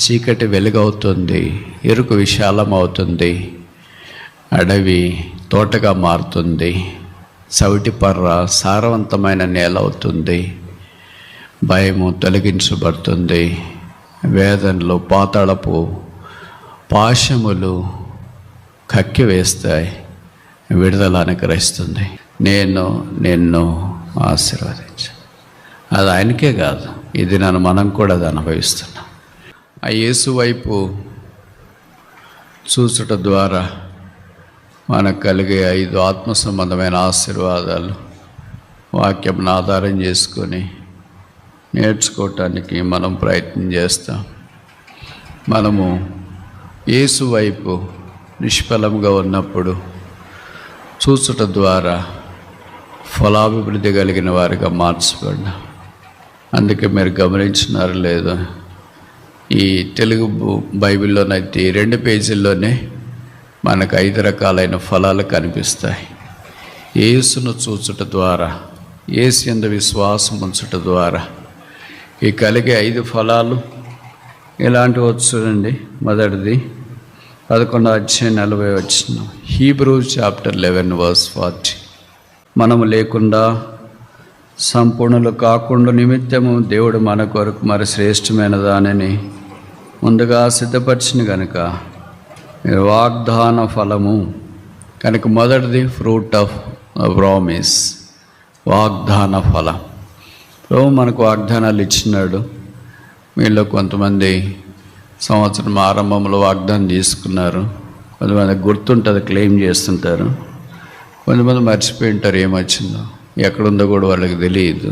చీకటి వెలుగవుతుంది, ఇరుకు విశాలమవుతుంది, అడవి తోటగా మారుతుంది, చవిటి పర్ర సారవంతమైన నేల అవుతుంది, భయము తొలగించబడుతుంది, వేదనలు పాతాళపు పాశములు కక్కి వేస్తాయి, విడుదల అనుగ్రహిస్తుంది. నేను నిన్ను ఆశీర్వదించు. అది ఆయనకే కాదు, ఇది నన్ను మనం కూడా అది అనుభవిస్తున్నాం. ఆ యేసు వైపు చూచుట ద్వారా మనకు కలిగే 5 ఆత్మ సంబంధమైన ఆశీర్వాదాలు వాక్యంను ఆధారం చేసుకొని నేర్చుకోవటానికి మనం ప్రయత్నం చేస్తాం. మనము యేసు వైపు నిష్ఫలంగా ఉన్నప్పుడు చూచుట ద్వారా ఫలాభివృద్ధి కలిగిన వారిగా మార్చబడినాం. అందుకే మీరు గమనించినారు లేదో, ఈ తెలుగు బైబిల్లోనైతే 2 పేజీల్లోనే మనకు 5 రకాలైన ఫలాలు కనిపిస్తాయి. యేసును చూచుట ద్వారా, యేసు యందు విశ్వాసం ఉంచుట ద్వారా ఈ కలిగే 5 ఫలాలు ఇలాంటివి చూడండి. మొదటిది 11వ అధ్యాయం 40వ వచనం, హీబ్రూస్ చాప్టర్ 11 verse 40. మనము లేకుండా సంపూర్ణులు కాకుండా నిమిత్తము దేవుడు మన కొరకు మరి శ్రేష్టమైన దానిని ముందుగా సిద్ధపరిచిన కనుక వాగ్దాన ఫలము కనుక మొదటిది ఫ్రూట్ ఆఫ్ ప్రామిస్, వాగ్దాన ఫలం. ప్రభు మనకు వాగ్దానాలు ఇచ్చినాడు. మీలో కొంతమంది సంవత్సరం ఆరంభంలో వాగ్దానం తీసుకున్నారు, కొంతమంది గుర్తుంటుంది, క్లెయిమ్ చేస్తుంటారు, కొంతమంది మర్చిపోయి ఉంటారు ఏమొచ్చిందో, ఎక్కడుందో కూడా వాళ్ళకి తెలియదు.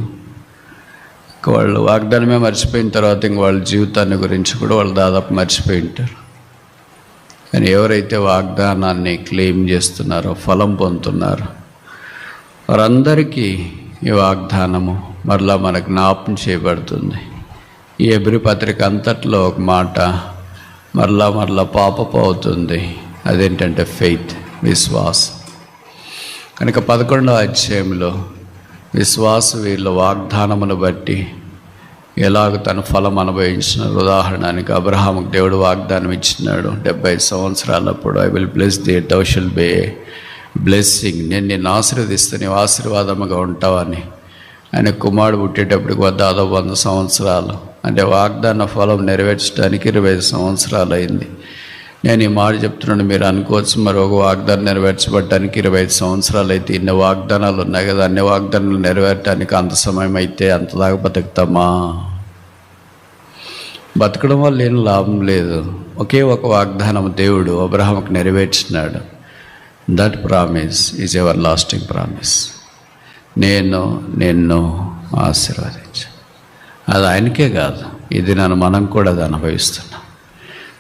వాళ్ళు వాగ్దానమే మర్చిపోయిన తర్వాత ఇంక వాళ్ళ జీవితాన్ని గురించి కూడా వాళ్ళు దాదాపు మర్చిపోయి ఉంటారు. కానీ ఎవరైతే వాగ్దానాన్ని క్లెయిమ్ చేస్తున్నారో, ఫలం పొందుతున్నారో, వారందరికీ ఈ వాగ్దానము మరలా మనకు జ్ఞాపకం చేయబడుతుంది. ఈ హెబ్రీ పత్రిక అంతట్లో ఒక మాట మరలా పాపపు అవుతుంది. అదేంటంటే ఫెయిత్, విశ్వాసం. కనుక 11వ అధ్యాయంలో విశ్వాస వీళ్ళ వాగ్దానమును బట్టి ఎలాగ తన ఫలం అనుభవించిన ఉదాహరణకి అబ్రహాముకు దేవుడు వాగ్దానం ఇచ్చినాడు. 70 సంవత్సరాలప్పుడు I will bless thee, thou shalt be a blessing, నేను నిన్ను ఆశీర్వదిస్తే నీవు ఆశీర్వాదముగా ఉంటావని. ఆయన కుమారుడు పుట్టేటప్పటికి దాదాపు 100 సంవత్సరాలు, అంటే వాగ్దాన ఫలం నెరవేర్చడానికి 25 సంవత్సరాలు అయింది. నేను ఈ మాట చెప్తున్నాను, మీరు అనుకోవచ్చు మరి ఒక వాగ్దానం నెరవేర్చబడటానికి 25 సంవత్సరాలు అయితే ఇన్ని వాగ్దానాలు ఉన్నాయి కదా, అన్ని వాగ్దానాలు నెరవేర్చడానికి అంత సమయం అయితే అంతదాకా బతుకుతామా? బతకడం వల్ల ఏం లాభం లేదు. ఒకే ఒక వాగ్దానం దేవుడు అబ్రహాముకు నెరవేర్చినాడు. That promise is everlasting promise, నేను నిన్ను ఆశీర్వదించు. అది ఆయనకే కాదు, ఇది నన్ను మనం కూడా అది అనుభవిస్తున్నాం.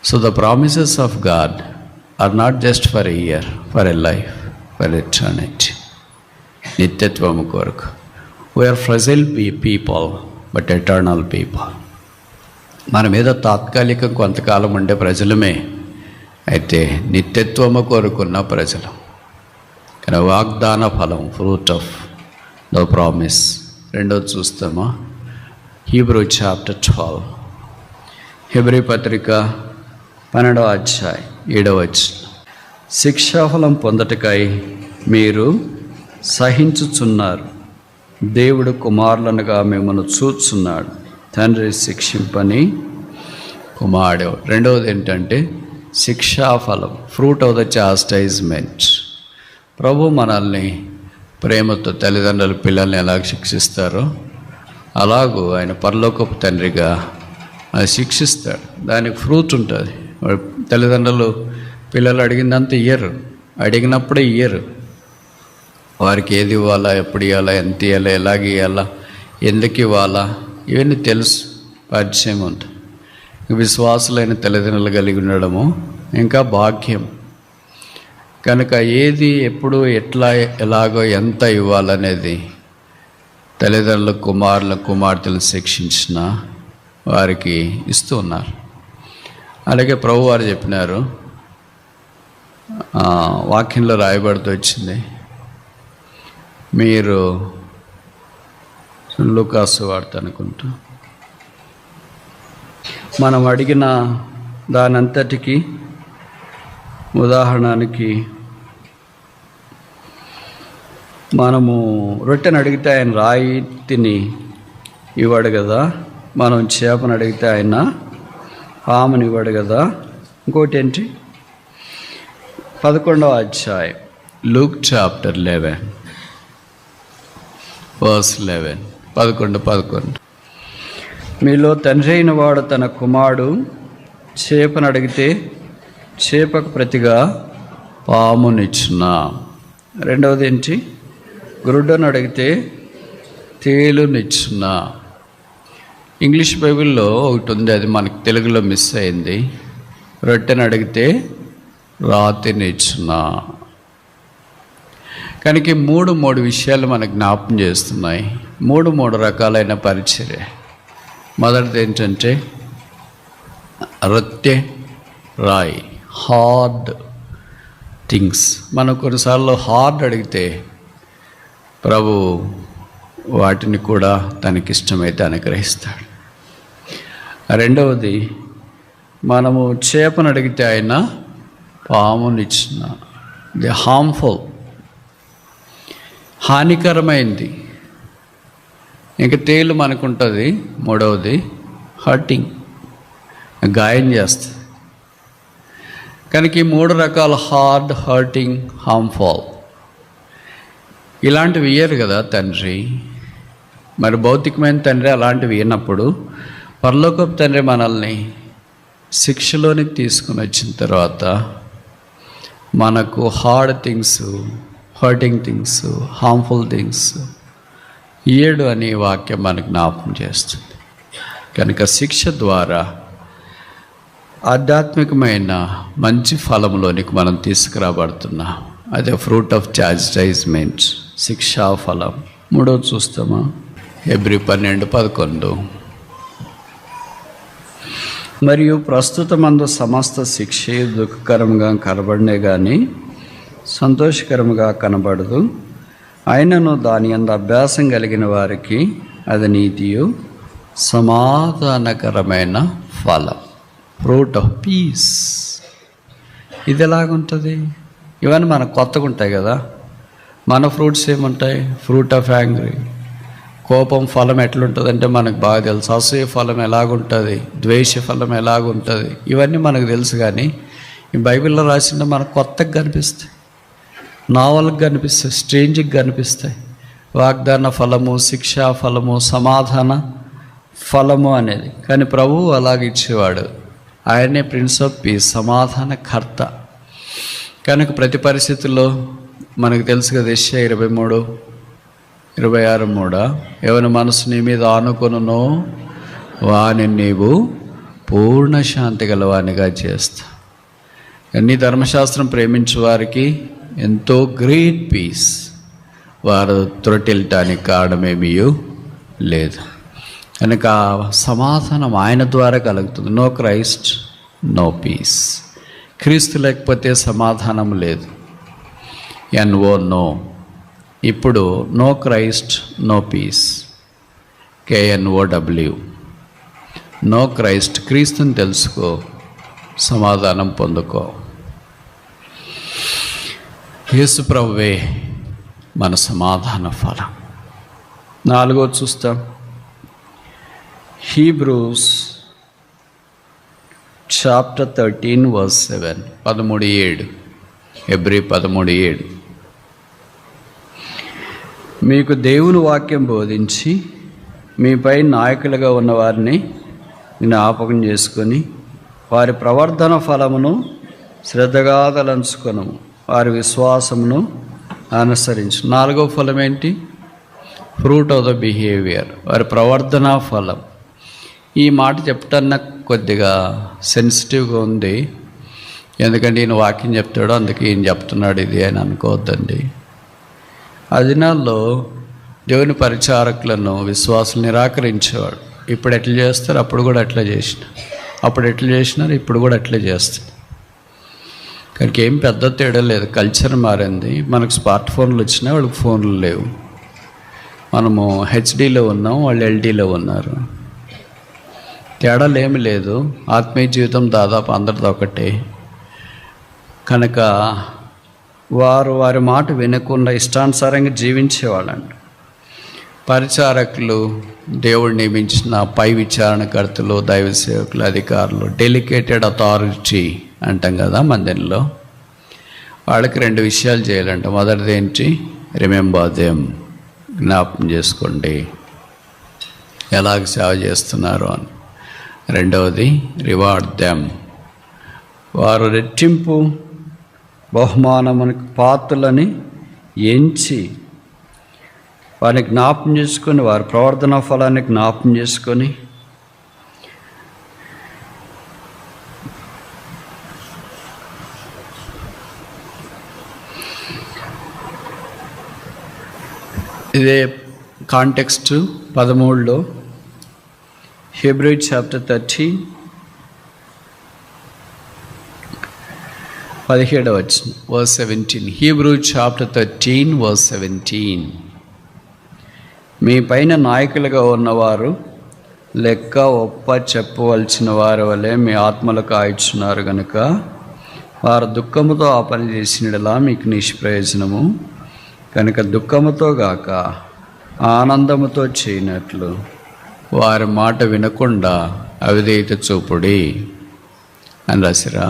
So the promises of God are not just for a year, for a life, for eternity. నిత్యత్వము కొరకు. We are fragile people, but eternal people. మన మీద తాత్కాలిక కొంతకాలం ఉండే ప్రజలమే, అయితే నిత్యత్వము కోరుకున్న ప్రజలు. కానీ వాగ్దాన ఫలం, ఫ్రూట్ ఆఫ్ ద ప్రామిస్. రెండోది చూస్తామా, హీబ్రూ చాప్టర్ 12, హెబ్రీ పత్రిక 12వ అధ్యాయం 7వ వచనం, శిక్షాఫలం పొందటకై మీరు సహించుచున్నారు, దేవుడు కుమారులనుగా మిమ్మల్ని చూచున్నాడు, తండ్రి శిక్షింపని కుమారుడు. రెండవది ఏంటంటే శిక్షాఫలం, ఫ్రూట్ ఆఫ్ ద చాస్టైజ్మెంట్. ప్రభు మనల్ని ప్రేమతో తల్లిదండ్రులు పిల్లల్ని ఎలా శిక్షిస్తారో అలాగూ ఆయన పరలోకపు తండ్రిగా శిక్షిస్తాడు. దానికి ఫ్రూట్ ఉంటుంది. తల్లిదండ్రులు పిల్లలు అడిగిందంతా ఇయ్యరు, అడిగినప్పుడే ఇయ్యరు. వారికి ఏది ఇవ్వాలా, ఎప్పుడు ఇవ్వాలా, ఎంత ఇవ్వాలా, ఎలాగ ఇవ్వాలా, ఎందుకు ఇవ్వాలా, ఇవన్నీ తెలుసు, పరిచయం ఉంటుంది. విశ్వాసులైన తల్లిదండ్రులు కలిగి ఉండడము ఇంకా భాగ్యం. కనుక ఏది ఎప్పుడు ఎట్లా ఎలాగో ఎంత ఇవ్వాలనేది తల్లిదండ్రులు కుమార్తెలను శిక్షించిన వారికి ఇస్తూ ఉన్నారు. అలాగే ప్రభు వారు చెప్పినారు, వాక్యంలో రాయబడుతూ వచ్చింది, మీరు లూకాసు వార్త అనుకుంటా మనం అడిగిన దానంతటికి ఉదాహరణకి మనము రొట్టెను అడిగితే ఆయన రాయి తిని ఇవ్వడు కదా, మనం చేపను అడిగితే ఆయన పాముని ఇవ్వడు కదా. ఇంకోటి ఏంటి, 11వ అధ్యాయం లూక్ చాప్టర్ 11 verse 11, 11. మీలో తండ్రి అయిన వాడు తన కుమారుడు చేపను అడిగితే చేపకు ప్రతిగా పామునిచ్చునా? రెండవది ఏంటి, గురుడను అడిగితే తేలునిచ్చునా? ఇంగ్లీష్ బైబిల్లో ఒకటి ఉంది, అది మనకి తెలుగులో మిస్ అయింది. రొట్టెను అడిగితే రాతినిచ్చునా? కనుక మూడు విషయాలు మనకు జ్ఞాపం చేస్తున్నాయి. మూడు రకాలైన పరిచర్య. మొదటిది ఏంటంటే రొట్టె, రాయి, హార్డ్ థింగ్స్. మనం కొన్నిసార్లు హార్డ్ అడిగితే ప్రభు వాటిని కూడా తనకిష్టమైతే అనుగ్రహిస్తాడు. రెండవది, మనము చేపను అడిగితే ఆయన పామునిచ్చిన, ది హార్మ్ఫుల్, హానికరమైంది. ఇంకా తేలు మనకుంటుంది. మూడవది హర్టింగ్, గాయం చేస్తుంది. కనుక ఈ 3 రకాల హార్డ్, హర్టింగ్, హార్మ్ఫుల్ ఇలాంటివి ఇయ్యరు కదా తండ్రి. మరి భౌతికమైన తండ్రి అలాంటివి ఇయ్యనప్పుడు పరలోకపు తండ్రి మనల్ని శిక్షలోనికి తీసుకుని వచ్చిన తర్వాత మనకు hard things, hurting things, harmful things ఇయ్యడు అనే వాక్యం మనకు జ్ఞాపకం చేస్తుంది. కనుక శిక్ష ద్వారా ఆధ్యాత్మికమైన మంచి ఫలంలోనికి మనం తీసుకురాబడుతున్నాం. అదే ఫ్రూట్ ఆఫ్ చాస్టైజ్మెంట్, శిక్షా ఫలం. మూడోది చూస్తామా, హెబ్రీ 12:11. మరియు ప్రస్తుతమందు సమస్త శిక్ష దుఃఖకరంగా కనబడినే కానీ సంతోషకరముగా కనబడదు. అయినను దాని యందు అభ్యాసం కలిగిన వారికి అది నీతియు సమాధానకరమైన ఫలం, ఫ్రూట్ ఆఫ్ పీస్. ఇది ఎలాగుంటుంది? ఇవన్నీ మనకు కొత్తగా ఉంటాయి కదా. మన ఫ్రూట్స్ ఏముంటాయి? ఫ్రూట్ ఆఫ్ యాంగ్రీ, కోపం ఫలం ఎట్లుంటుందంటే మనకు బాగా తెలుసు. అసూయ ఫలం ఎలాగుంటుంది, ద్వేష ఫలం ఎలాగుంటుంది, ఇవన్నీ మనకు తెలుసు. కానీ ఈ బైబిల్లో రాసిన మనకు కొత్తగా కనిపిస్తాయి, నావల్కి కనిపిస్తాయి, స్ట్రేంజ్కి కనిపిస్తాయి. వాగ్దాన ఫలము, శిక్షా ఫలము, సమాధాన ఫలము అనేది. కానీ ప్రభువు అలాగిచ్చేవాడు. ఆయనే ప్రిన్స్ ఆఫ్ పీస్, సమాధాన కర్త. కనుక ప్రతి పరిస్థితుల్లో మనకు తెలుసు కదా, యెషయా 23:26 ఎవరి మనసు నీ మీద ఆనుకొనునో వాని నీవు పూర్ణ శాంతి గలవానిగా చేస్తా. నీ ధర్మశాస్త్రం ప్రేమించే వారికి ఎంతో గ్రేట్ పీస్, వారు త్రొటిల్లటానికి కారణమేమీ లేదు. కనుక సమాధానం ఆయన ద్వారా కలుగుతుంది. No Christ no peace. క్రీస్తు లేకపోతే సమాధానం లేదు. NO no. ఇప్పుడు no Christ no peace, KNOW. Know Christ, క్రీస్తుని తెలుసుకో, సమాధానం పొందుకో. యేసు ప్రభువే మన సమాధాన ఫలం. 4వ చూస్తాం, హీబ్రూస్ చాప్టర్ 13 verse 7, 13:7. హెబ్రీ 13:7. మీకు దేవుని వాక్యం బోధించి మీపై నాయకులుగా ఉన్నవారిని జ్ఞాపకం చేసుకొని వారి ప్రవర్తన ఫలమును శ్రద్ధగా తలంచుకొను, వారి విశ్వాసమును అనుసరించు. 4వ ఫలం ఏంటి? ఫ్రూట్ ఆఫ్ ద బిహేవియర్, వారి ప్రవర్తన ఫలం. ఈ మాట చెప్పటానికి నాకు కొద్దిగా సెన్సిటివ్గా ఉంది. ఎందుకంటే ఈయన వాక్యం చెప్తాడు, అందుకే ఈయన చెప్తున్నాడు ఇది అని అనుకోవద్దండి. ఆ దినాల్లో దేవుని పరిచారకులను విశ్వాసులు నిరాకరించేవాడు. ఇప్పుడు ఎట్లా చేస్తారు? అప్పుడు కూడా అట్లా చేసిన. అప్పుడు ఎట్లా చేసినారు? ఇప్పుడు కూడా అట్లే చేస్తారు. కనుక ఏం పెద్ద తేడా లేదు. కల్చర్ మారింది. మనకు స్మార్ట్ ఫోన్లు వచ్చినా వాళ్ళకి ఫోన్లు లేవు. మనము హెచ్డీలో ఉన్నాం, వాళ్ళు ఎల్డీలో ఉన్నారు. తేడాలేమి లేదు. ఆత్మీయ జీవితం దాదాపు అందరిది ఒకటే. కనుక వారు వారి మాట వినకుండా ఇష్టానుసారంగా జీవించేవాళ్ళంట. పరిచారకులు, దేవుడు నియమించిన పై విచారణకర్తలు, దైవ సేవకులు, అధికారులు, డెలికేటెడ్ అథారిటీ అంటాం కదా మందిరంలో, వాళ్ళకి 2 విషయాలు చేయాలంట. మొదటిది ఏంటి? రిమెంబర్ దెమ్, జ్ఞాపకం చేసుకోండి ఎలాగ సేవ చేస్తున్నారు అని. రెండవది రివార్డ్ దెమ్, వారు రెట్టింపు బహుమానమునికి పాత్రలని ఎంచి వారిని జ్ఞాపకం చేసుకొని, వారి ప్రవర్తన ఫలాన్ని జ్ఞాపకం చేసుకొని ఇదే కాంటెక్స్ట్ 13లో హెబ్రీ చాప్టర్ 13 17వ వచనం, వర్స్ 17. Hebrew chapter 13 verse 17. మీ పైన నాయకులుగా ఉన్నవారు లెక్క ఒప్ప చెప్పవలసిన వారి వలె మీ ఆత్మలకు ఆయుచున్నారు గనుక వారు దుఃఖముతో ఆ పని చేసినలా మీకు నిష్ప్రయోజనము. కనుక దుఃఖముతో గాక ఆనందముతో చేయనట్లు వారి మాట వినకుండా అవిధేయత చూపుడి అని రాసిరా.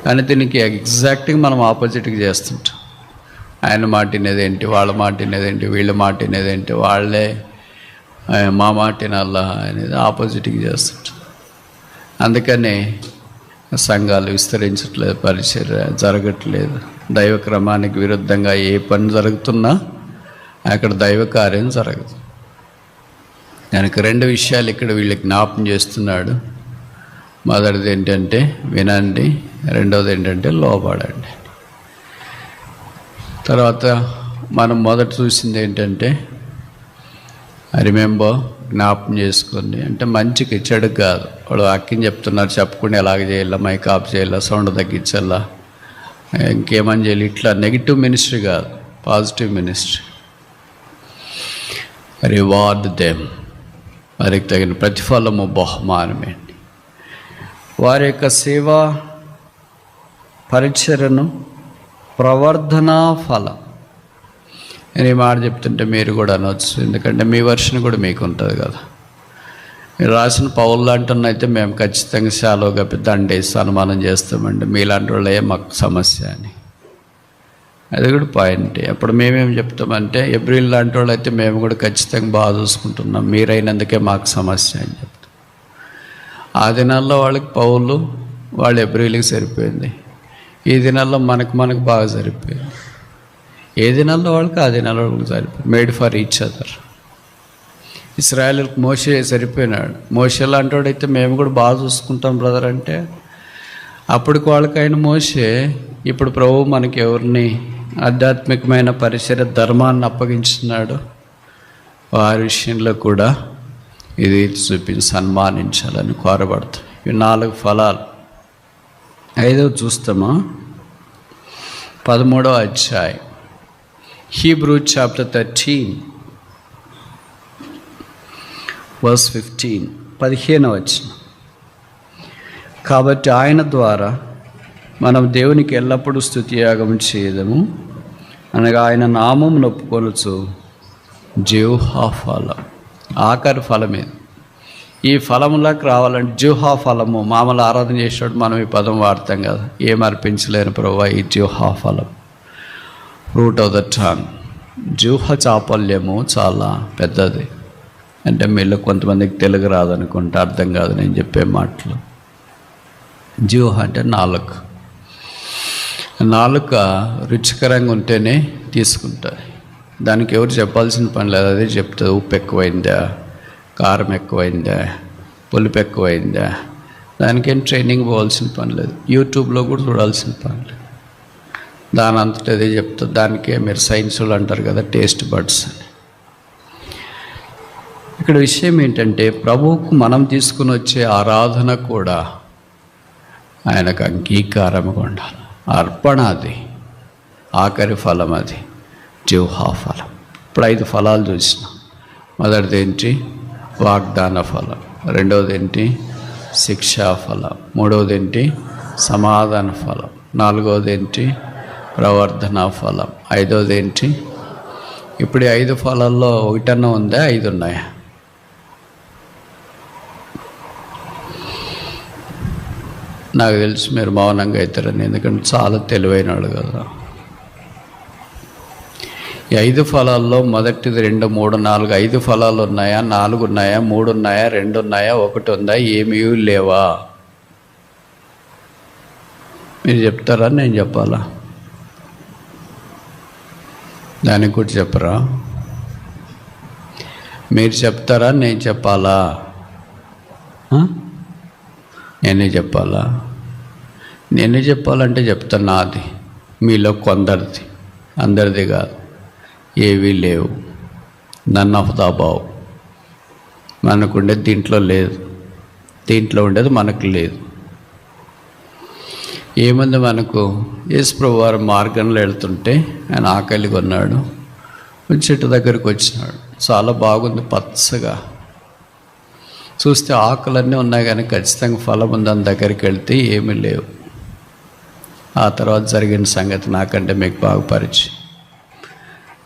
కానీ దీనికి ఎగ్జాక్ట్గా మనం ఆపోజిట్గా చేస్తుంటాం. ఆయన మాట వినేదేంటి, వాళ్ళ మాట వినేదేంటి, వీళ్ళ మాట వినేదేంటి, వాళ్ళే మా మాట వినాలా అనేది ఆపోజిట్గా చేస్తుంటాం. అందుకనే సంఘాలు విస్తరించట్లేదు, పరిచర్య జరగట్లేదు. దైవ క్రమానికి విరుద్ధంగా ఏ పని జరుగుతున్నా అక్కడ దైవ కార్యం జరగదు. కనుక 2 విషయాలు ఇక్కడ వీళ్ళకి జ్ఞాపకం చేస్తున్నాడు. మొదటిది ఏంటంటే వినండి, రెండవది ఏంటంటే లోబడండి. తర్వాత మనం మొదట చూసింది ఏంటంటే రిమెంబర్, జ్ఞాపకం చేసుకోండి. అంటే మంచికి చెడు కాదు. వాళ్ళు వాక్యం చెప్తున్నారు, చెప్పకుండా ఎలాగ చేయాలా, మైక్ ఆఫ్ చేయాలా, సౌండ్ తగ్గించాలా, ఇంకేమని చేయాలి, ఇట్లా నెగిటివ్ మినిస్ట్రీ కాదు, పాజిటివ్ మినిస్ట్రీ. రివార్డ్ దెమ్, వారికి తగిన ప్రతిఫలము బహుమానమేంటి. వారి యొక్క సేవా పరిచర్యను ప్రవర్ధనా ఫలం. నేను ఈ మాట చెప్తుంటే మీరు కూడా అనవచ్చు, ఎందుకంటే మీ వర్షన్ కూడా మీకు ఉంటుంది కదా. మీరు రాసిన పౌలు లాంటి అయితే మేము ఖచ్చితంగా శాలో కప్పి దండేసి సన్మానం చేస్తామండి, మీలాంటి వాళ్ళే మాకు సమస్య అని. అది కూడా పాయింట్. అప్పుడు మేమేం చెప్తామంటే ఎబ్రిల్ లాంటి వాళ్ళు అయితే మేము కూడా ఖచ్చితంగా బాగా చూసుకుంటున్నాం, మీరైనందుకే మాకు సమస్య అని చెప్తాం. ఆ దినాల్లో వాళ్ళకి పౌలు, వాళ్ళు ఎబ్రిల్కి సరిపోయింది. ఈ దినాల్లో మనకు బాగా సరిపోయింది. ఏ దినాల్లో వాళ్ళకి ఆ దినాల్లో వాళ్ళకి సరిపోయింది. Made for each other. ఇశ్రాయేలుకి మోషే సరిపోయినాడు. మోషే లాంటి వాడైతే మేము కూడా బాగా చూసుకుంటాం బ్రదర్ అంటే, అప్పటికి వాళ్ళకైనా మోషే. ఇప్పుడు ప్రభువు మనకి ఎవరిని ఆధ్యాత్మికమైన పరిసర ధర్మాన్ని అప్పగించున్నాడు, వారి విషయంలో కూడా ఇది చూపించి సన్మానించాలని కోరబడతాం. ఇవి 4 ఫలాలు. 5వ చూస్తామా? 13వ అధ్యాయం హీబ్రూ చాప్టర్ 13 వర్స్ 15, 15వ వచనం. కాబట్టి ఆయన ద్వారా మనం దేవునికి ఎల్లప్పుడూ స్తుతియాగం చేయదము, అనగా ఆయన నామం నొప్పుకొనొచ్చు జిహ్వా ఫలం. ఆఖరి ఫలం ఇది. ఈ ఫలములకు రావాలంటే జిహ్వా ఫలము. మామూలు ఆరాధన చేసేటప్పుడు మనం ఈ పదం వాడతాం కదా, ఏం అర్పించలేని ప్రభువా ఈ జిహ్వా ఫలం, రూట్ ఆఫ్ ద టంగ్. జిహ్వా చాపల్యము చాలా పెద్దది. అంటే మీలో కొంతమందికి తెలుగు రాదనుకుంటే అర్థం కాదు నేను చెప్పే మాటలు. జిహ్వా అంటే నాలుక రుచికరంగా ఉంటేనే తీసుకుంటుంది. దానికి ఎవరు చెప్పాల్సిన పని లేదు, అదే చెప్తుంది. ఉప్పు ఎక్కువైందా, కారం ఎక్కువైందా, పులుపు ఎక్కువైందా, దానికేం ట్రైనింగ్ పోవాల్సిన పని లేదు, యూట్యూబ్లో కూడా చూడాల్సిన పని లేదు. దాని అంతటా అదే చెప్తుంది. దానికే మీరు సైన్స్లో అంటారు కదా టేస్ట్ బడ్స్ అని. ఇక్కడ విషయం ఏంటంటే ప్రభువుకు మనం తీసుకుని వచ్చే ఆరాధన కూడా ఆయనకు అంగీకారంగా ఉండాలి. అర్పణ అది, ఆఖరి ఫలం అది జిహ్వా ఫలం. ఇప్పుడు 5 ఫలాలు చూసినాం. మొదటిది ఏంటి? వాగ్దాన ఫలం. రెండవది ఏంటి? శిక్షా ఫలం. మూడవది ఏంటి? సమాధాన ఫలం. నాలుగవది ఏంటి? ప్రవర్ధన ఫలం. ఐదవది ఏంటి? ఇప్పుడు 5 ఫలాల్లో ఒకటన్నా ఉందా? 5 ఉన్నాయా? నాకు తెలిసి మీరు మౌనంగా అవుతారని, ఎందుకంటే చాలా తెలివైన వాళ్ళు కదా. ఈ 5 ఫలాల్లో మొదటిది 2, 3, 4, 5 ఫలాలు ఉన్నాయా? 4 ఉన్నాయా? 3 ఉన్నాయా? 2 ఉన్నాయా? 1 ఉందా? ఏమీ లేవా? మీరు చెప్తారా? నేను చెప్పాలా? దానికి కూడా చెప్పరా? మీరు చెప్తారా? నేను చెప్పాలా? నేనే చెప్పాలా? నేనే చెప్పాలంటే చెప్తాను. నాది, మీలో కొందరిది, అందరిది కాదు. ఏవీ లేవు. None of the above. మనకు ఉండేది దీంట్లో లేదు, దీంట్లో ఉండేది మనకు లేదు. ఏముంది మనకు? యేసుప్రభు వారు మార్గంలో వెళ్తుంటే ఆయన ఆకలిగా ఉన్నాడు. చెట్టు దగ్గరికి వచ్చినాడు. చాలా బాగుంది, పచ్చగా. చూస్తే ఆకులన్నీ ఉన్నాయి కానీ ఖచ్చితంగా ఫలం ఉందని దగ్గరికి వెళ్తే ఏమీ లేవు. ఆ తర్వాత జరిగిన సంగతి నాకంటే మీకు బాగా పరిచయం.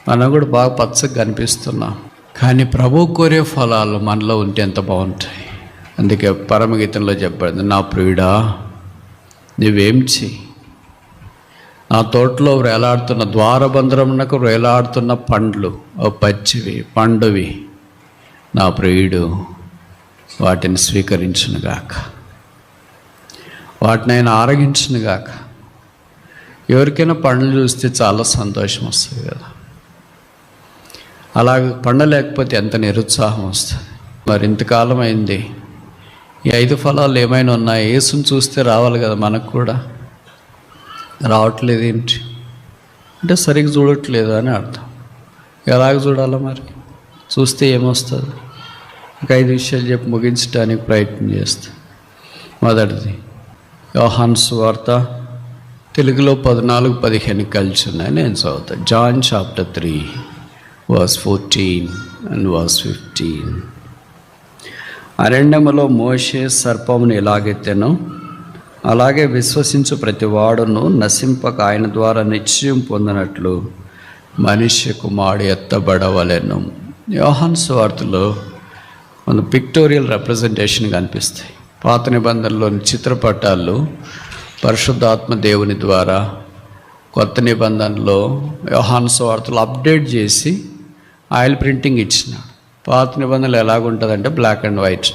మనం కూడా బాగా పచ్చగా కనిపిస్తున్నాం, కానీ ప్రభు కోరే ఫలాలు మనలో ఉంటే ఎంత బాగుంటాయి. అందుకే పరమగీతంలో చెప్పబడింది, నా ప్రియుడా నువ్వేం చెయ్యి, నా తోటలో వేలాడుతున్న ద్వారబంధరమునకు వేలాడుతున్న పండ్లు పచ్చివి పండువి, నా ప్రియుడు వాటిని స్వీకరించునుగాక, వాటిని ఆయన ఆరగించునుగాక. ఎవరికైనా పండ్లు చూస్తే చాలా సంతోషం వస్తుంది కదా. అలాగ పండలేకపోతే ఎంత నిరుత్సాహం వస్తుంది. మరి ఇంతకాలం అయింది, ఈ 5 ఫలాలు ఏమైనా ఉన్నాయి? యేసుని చూస్తే రావాలి కదా. మనకు కూడా రావట్లేదు ఏంటి అంటే సరిగ్గా చూడట్లేదు అని అర్థం. ఎలాగ చూడాలా మరి? చూస్తే ఏమొస్తుంది? ఒక 5 విషయాలు చెప్పి ముగించడానికి ప్రయత్నం చేస్తా. మొదటిది యోహాను సువార్త, తెలుగులో 14-15 కలిసి ఉన్నాయి, నేను చదువుతాను. John chapter 3 verse 14 and verse 15. అరణ్యములో మోషే సర్పమును ఎలాగెత్తెనో అలాగే విశ్వసించు ప్రతి వాడును నశింపక ఆయన ద్వారా నిశ్చయం పొందినట్లు మనిషి కుమారుడు ఎత్తబడవలెను. యోహాను సువార్తలో మన పిక్టోరియల్ రిప్రజెంటేషన్ కనిపిస్తాయి. పాత నిబంధనలోని చిత్రపటాలు పరిశుద్ధాత్మ దేవుని ద్వారా కొత్త నిబంధనలో యోహాను సువార్తలు అప్డేట్ చేసి ఆయిల్ ప్రింటింగ్ ఇచ్చినాడు. పాత నిబంధనలు ఎలాగుంటుందంటే బ్లాక్ అండ్ వైట్,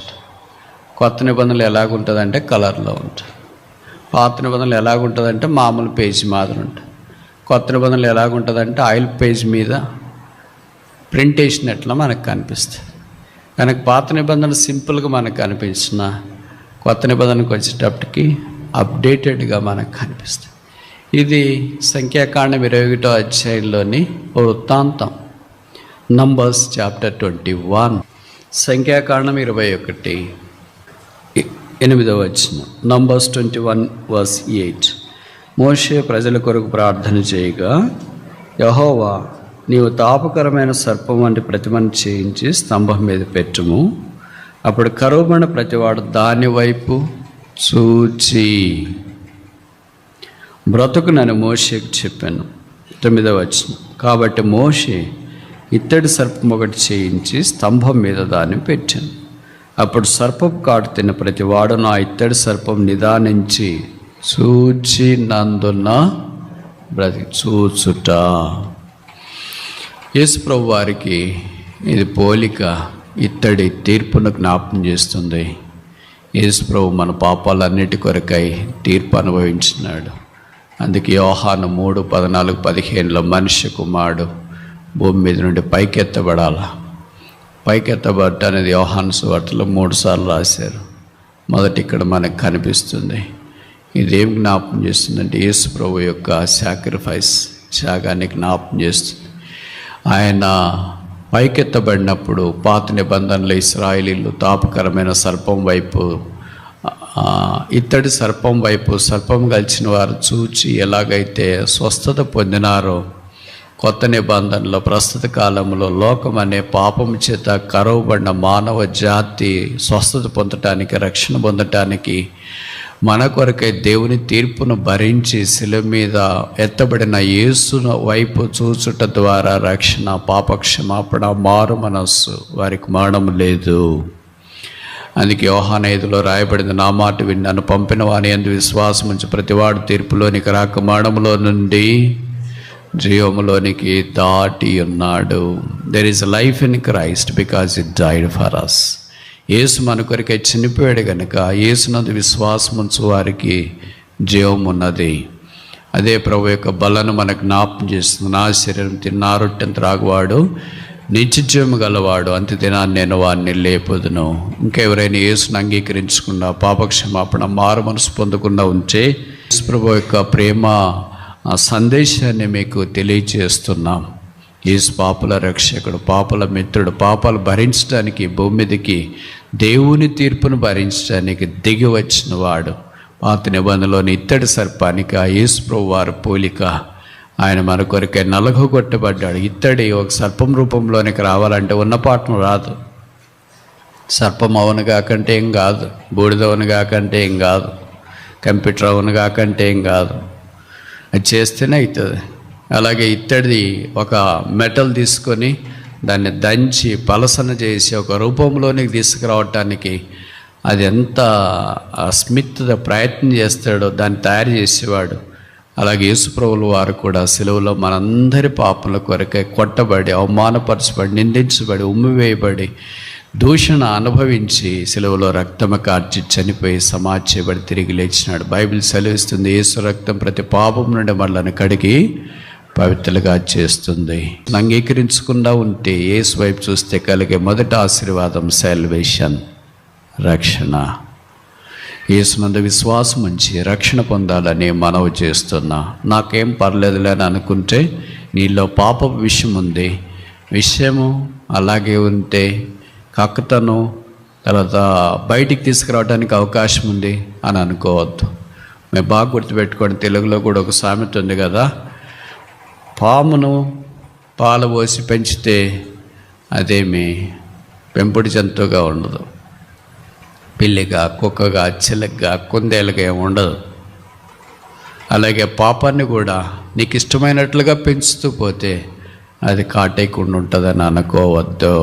కొత్త నిబంధనలు ఎలాగుంటుందంటే కలర్లో ఉంటుంది. పాత నిబంధనలు ఎలాగుంటుందంటే మామూలు పేజీ మాదిరి ఉంటుంది. కొత్త నిబంధనలు ఎలాగుంటుందంటే ఆయిల్ పేజ్ మీద ప్రింట్ వేసినట్లు మనకు కనిపిస్తుంది. కనుక పాత నిబంధన సింపుల్గా మనకు కనిపించిన, కొత్త నిబంధనకు వచ్చేటప్పటికి అప్డేటెడ్గా మనకు కనిపిస్తుంది. ఇది సంఖ్యాకాండం 21వ అధ్యాయంలోని ఓ వృత్తాంతం. నంబర్స్ చాప్టర్ 21, సంఖ్యాకాండం 21 8వ వచనం. Numbers 21 verse 8. మోషే ప్రజల కొరకు ప్రార్థన చేయగా, యెహోవా నీవు తాపకరమైన సర్పం వంటి ప్రతిమను చేయించి స్తంభం మీద పెట్టుము, అప్పుడు కరువుబడిన ప్రతివాడు దాని వైపు చూచి బ్రతుకునని మోషేకు చెప్పాను. 9వ వచనం. కాబట్టి మోషే ఇత్తడి సర్పం ఒకటి చేయించి స్తంభం మీద దాన్ని పెట్టాను. అప్పుడు సర్పపు కాటు తిన్న ప్రతి వాడును ఆ ఇత్తడి సర్పం నిదానించి చూచినందున చూచుట. యేసుప్రభు వారికి ఇది పోలిక, ఇత్తడి తీర్పును జ్ఞాపకం చేస్తుంది. యేసుప్రభు మన పాపాలన్నిటి కొరకై తీర్పు అనుభవించినాడు. అందుకే యోహాను 3:14-15లో మనిషి కుమారుడు భూమి మీద నుండి పైకెత్తబడాలా. పైకెత్తబడ్డ అనేది యోహాను సువార్తలో 3 సార్లు రాశారు. మొదటి ఇక్కడ మనకు కనిపిస్తుంది. ఇదేం జ్ఞాపకం చేస్తుందంటే యేసు ప్రభు యొక్క సాక్రిఫైస్, త్యాగాన్ని జ్ఞాపకం చేస్తుంది. ఆయన పైకెత్తబడినప్పుడు పాత నిబంధనలు ఇశ్రాయేలీయులు తాపకరమైన సర్పం వైపు, ఇత్తడి సర్పం వైపు, సర్పం కలిసిన వారు చూచి ఎలాగైతే స్వస్థత పొందినారో, కొత్త నిబంధనలో ప్రస్తుత కాలంలో లోకం అనే పాపం చేత కరవబడిన మానవ జాతి స్వస్థత పొందటానికి, రక్షణ పొందటానికి మన కొరకై దేవుని తీర్పును భరించి శిలువ మీద ఎత్తబడిన యేసును వైపు చూచుట ద్వారా రక్షణ, పాపక్షమాపణ, మారు మనస్సు, వారికి మరణం లేదు. అందుకే యోహాను 5లో రాయబడింది, నా మాట విని నన్ను పంపిన వాని యందు విశ్వాసం ఉంచి ప్రతివాడు తీర్పులోనికి రాక మరణములో నుండి జీవములోనికి దాటి ఉన్నాడు. There is life in Christ because it died for us. Yesu మన కొరకే చనిపోయాడు కనుక యేసునందు విశ్వాసం ఉంచు వారికి జీవం ఉన్నది. అదే ప్రభు యొక్క బలను మనకు జ్ఞాపకం చేస్తుంది. నా శరీరం తిన్నా రొట్టెను త్రాగువాడు నిత్యజీవము గలవాడు, అంత్య దినాన్ని నేను వాడిని లేపుదును. ఇంకెవరైనా యేసును అంగీకరించకుండా పాపక్షమాపణ, మారు మనసు పొందకుండా ఉంటే ప్రభు యొక్క ప్రేమ సందేశాన్ని మీకు తెలియచేస్తున్నాం. యేసు పాపుల రక్షకుడు, పాపుల మిత్రుడు, పాపాలు భరించడానికి భూమి మీదకి దేవుని తీర్పును భరించడానికి దిగి వచ్చిన వాడు. పాత నిబంధనలోని ఇత్తడి సర్పానికి ఆ యేసు ప్రభు వారి పోలిక. ఆయన మన కొరకే నలగొట్టబడ్డాడు. ఇత్తడి ఒక సర్పం రూపంలోనికి రావాలంటే ఉన్న పాఠం రాదు. సర్పం అవును కాకంటే ఏం కాదు, బూడిద అవును కాకంటే ఏం కాదు, కంప్యూటర్ అవును కాకంటే ఏం కాదు, అది చేస్తేనే అవుతుంది. అలాగే ఇత్తడి ఒక మెటల్ తీసుకొని దాన్ని దంచి పలసన చేసి ఒక రూపంలోనికి తీసుకురావటానికి అది ఎంత స్మిత్ ప్రయత్నం చేస్తాడో దాన్ని తయారు చేసేవాడు. అలాగే యేసుప్రభుల వారు కూడా సిలువలో మనందరి పాపల కొరకై కొట్టబడి, అవమానపరచబడి, నిందించబడి, ఉమ్మివేయబడి, దూషణ అనుభవించి సిలువలో రక్తము కార్చి చనిపోయి సమాధి చేయబడి తిరిగి లేచినాడు. బైబిల్ సెలవిస్తుంది, యేసు రక్తం ప్రతి పాపం నుండి మనల్ని కడిగి పవిత్రులుగా చేస్తుంది. అంగీకరించకుండా ఉంటే యేసు వైపు చూస్తే కలిగే మొదటి ఆశీర్వాదం సాల్వేషన్, రక్షణ. యేసునందు విశ్వాసం ఉంచి రక్షణ పొందాలని మనవి చేస్తున్నా. నాకేం పర్లేదులే అని అనుకుంటే నీలో పాప విషయం ఉంది. విషయము అలాగే ఉంటే కక్కతను తర్వాత బయటికి తీసుకురావడానికి అవకాశం ఉంది అని అనుకోవద్దు. మేము బాగా గుర్తుపెట్టుకోండి, తెలుగులో కూడా ఒక సామెత ఉంది కదా, పామును పాలు పోసి పెంచితే అదేమి పెంపుడు జంతువుగా ఉండదు, పిల్లిగా, కుక్కగా, చిలకగా, కుందేలుగా ఏమి ఉండదు. అలాగే పాపాన్ని కూడా నీకు ఇష్టమైనట్లుగా పెంచుతూ పోతే అది కాటేయకుండా ఉంటుందని అనుకోవద్దు.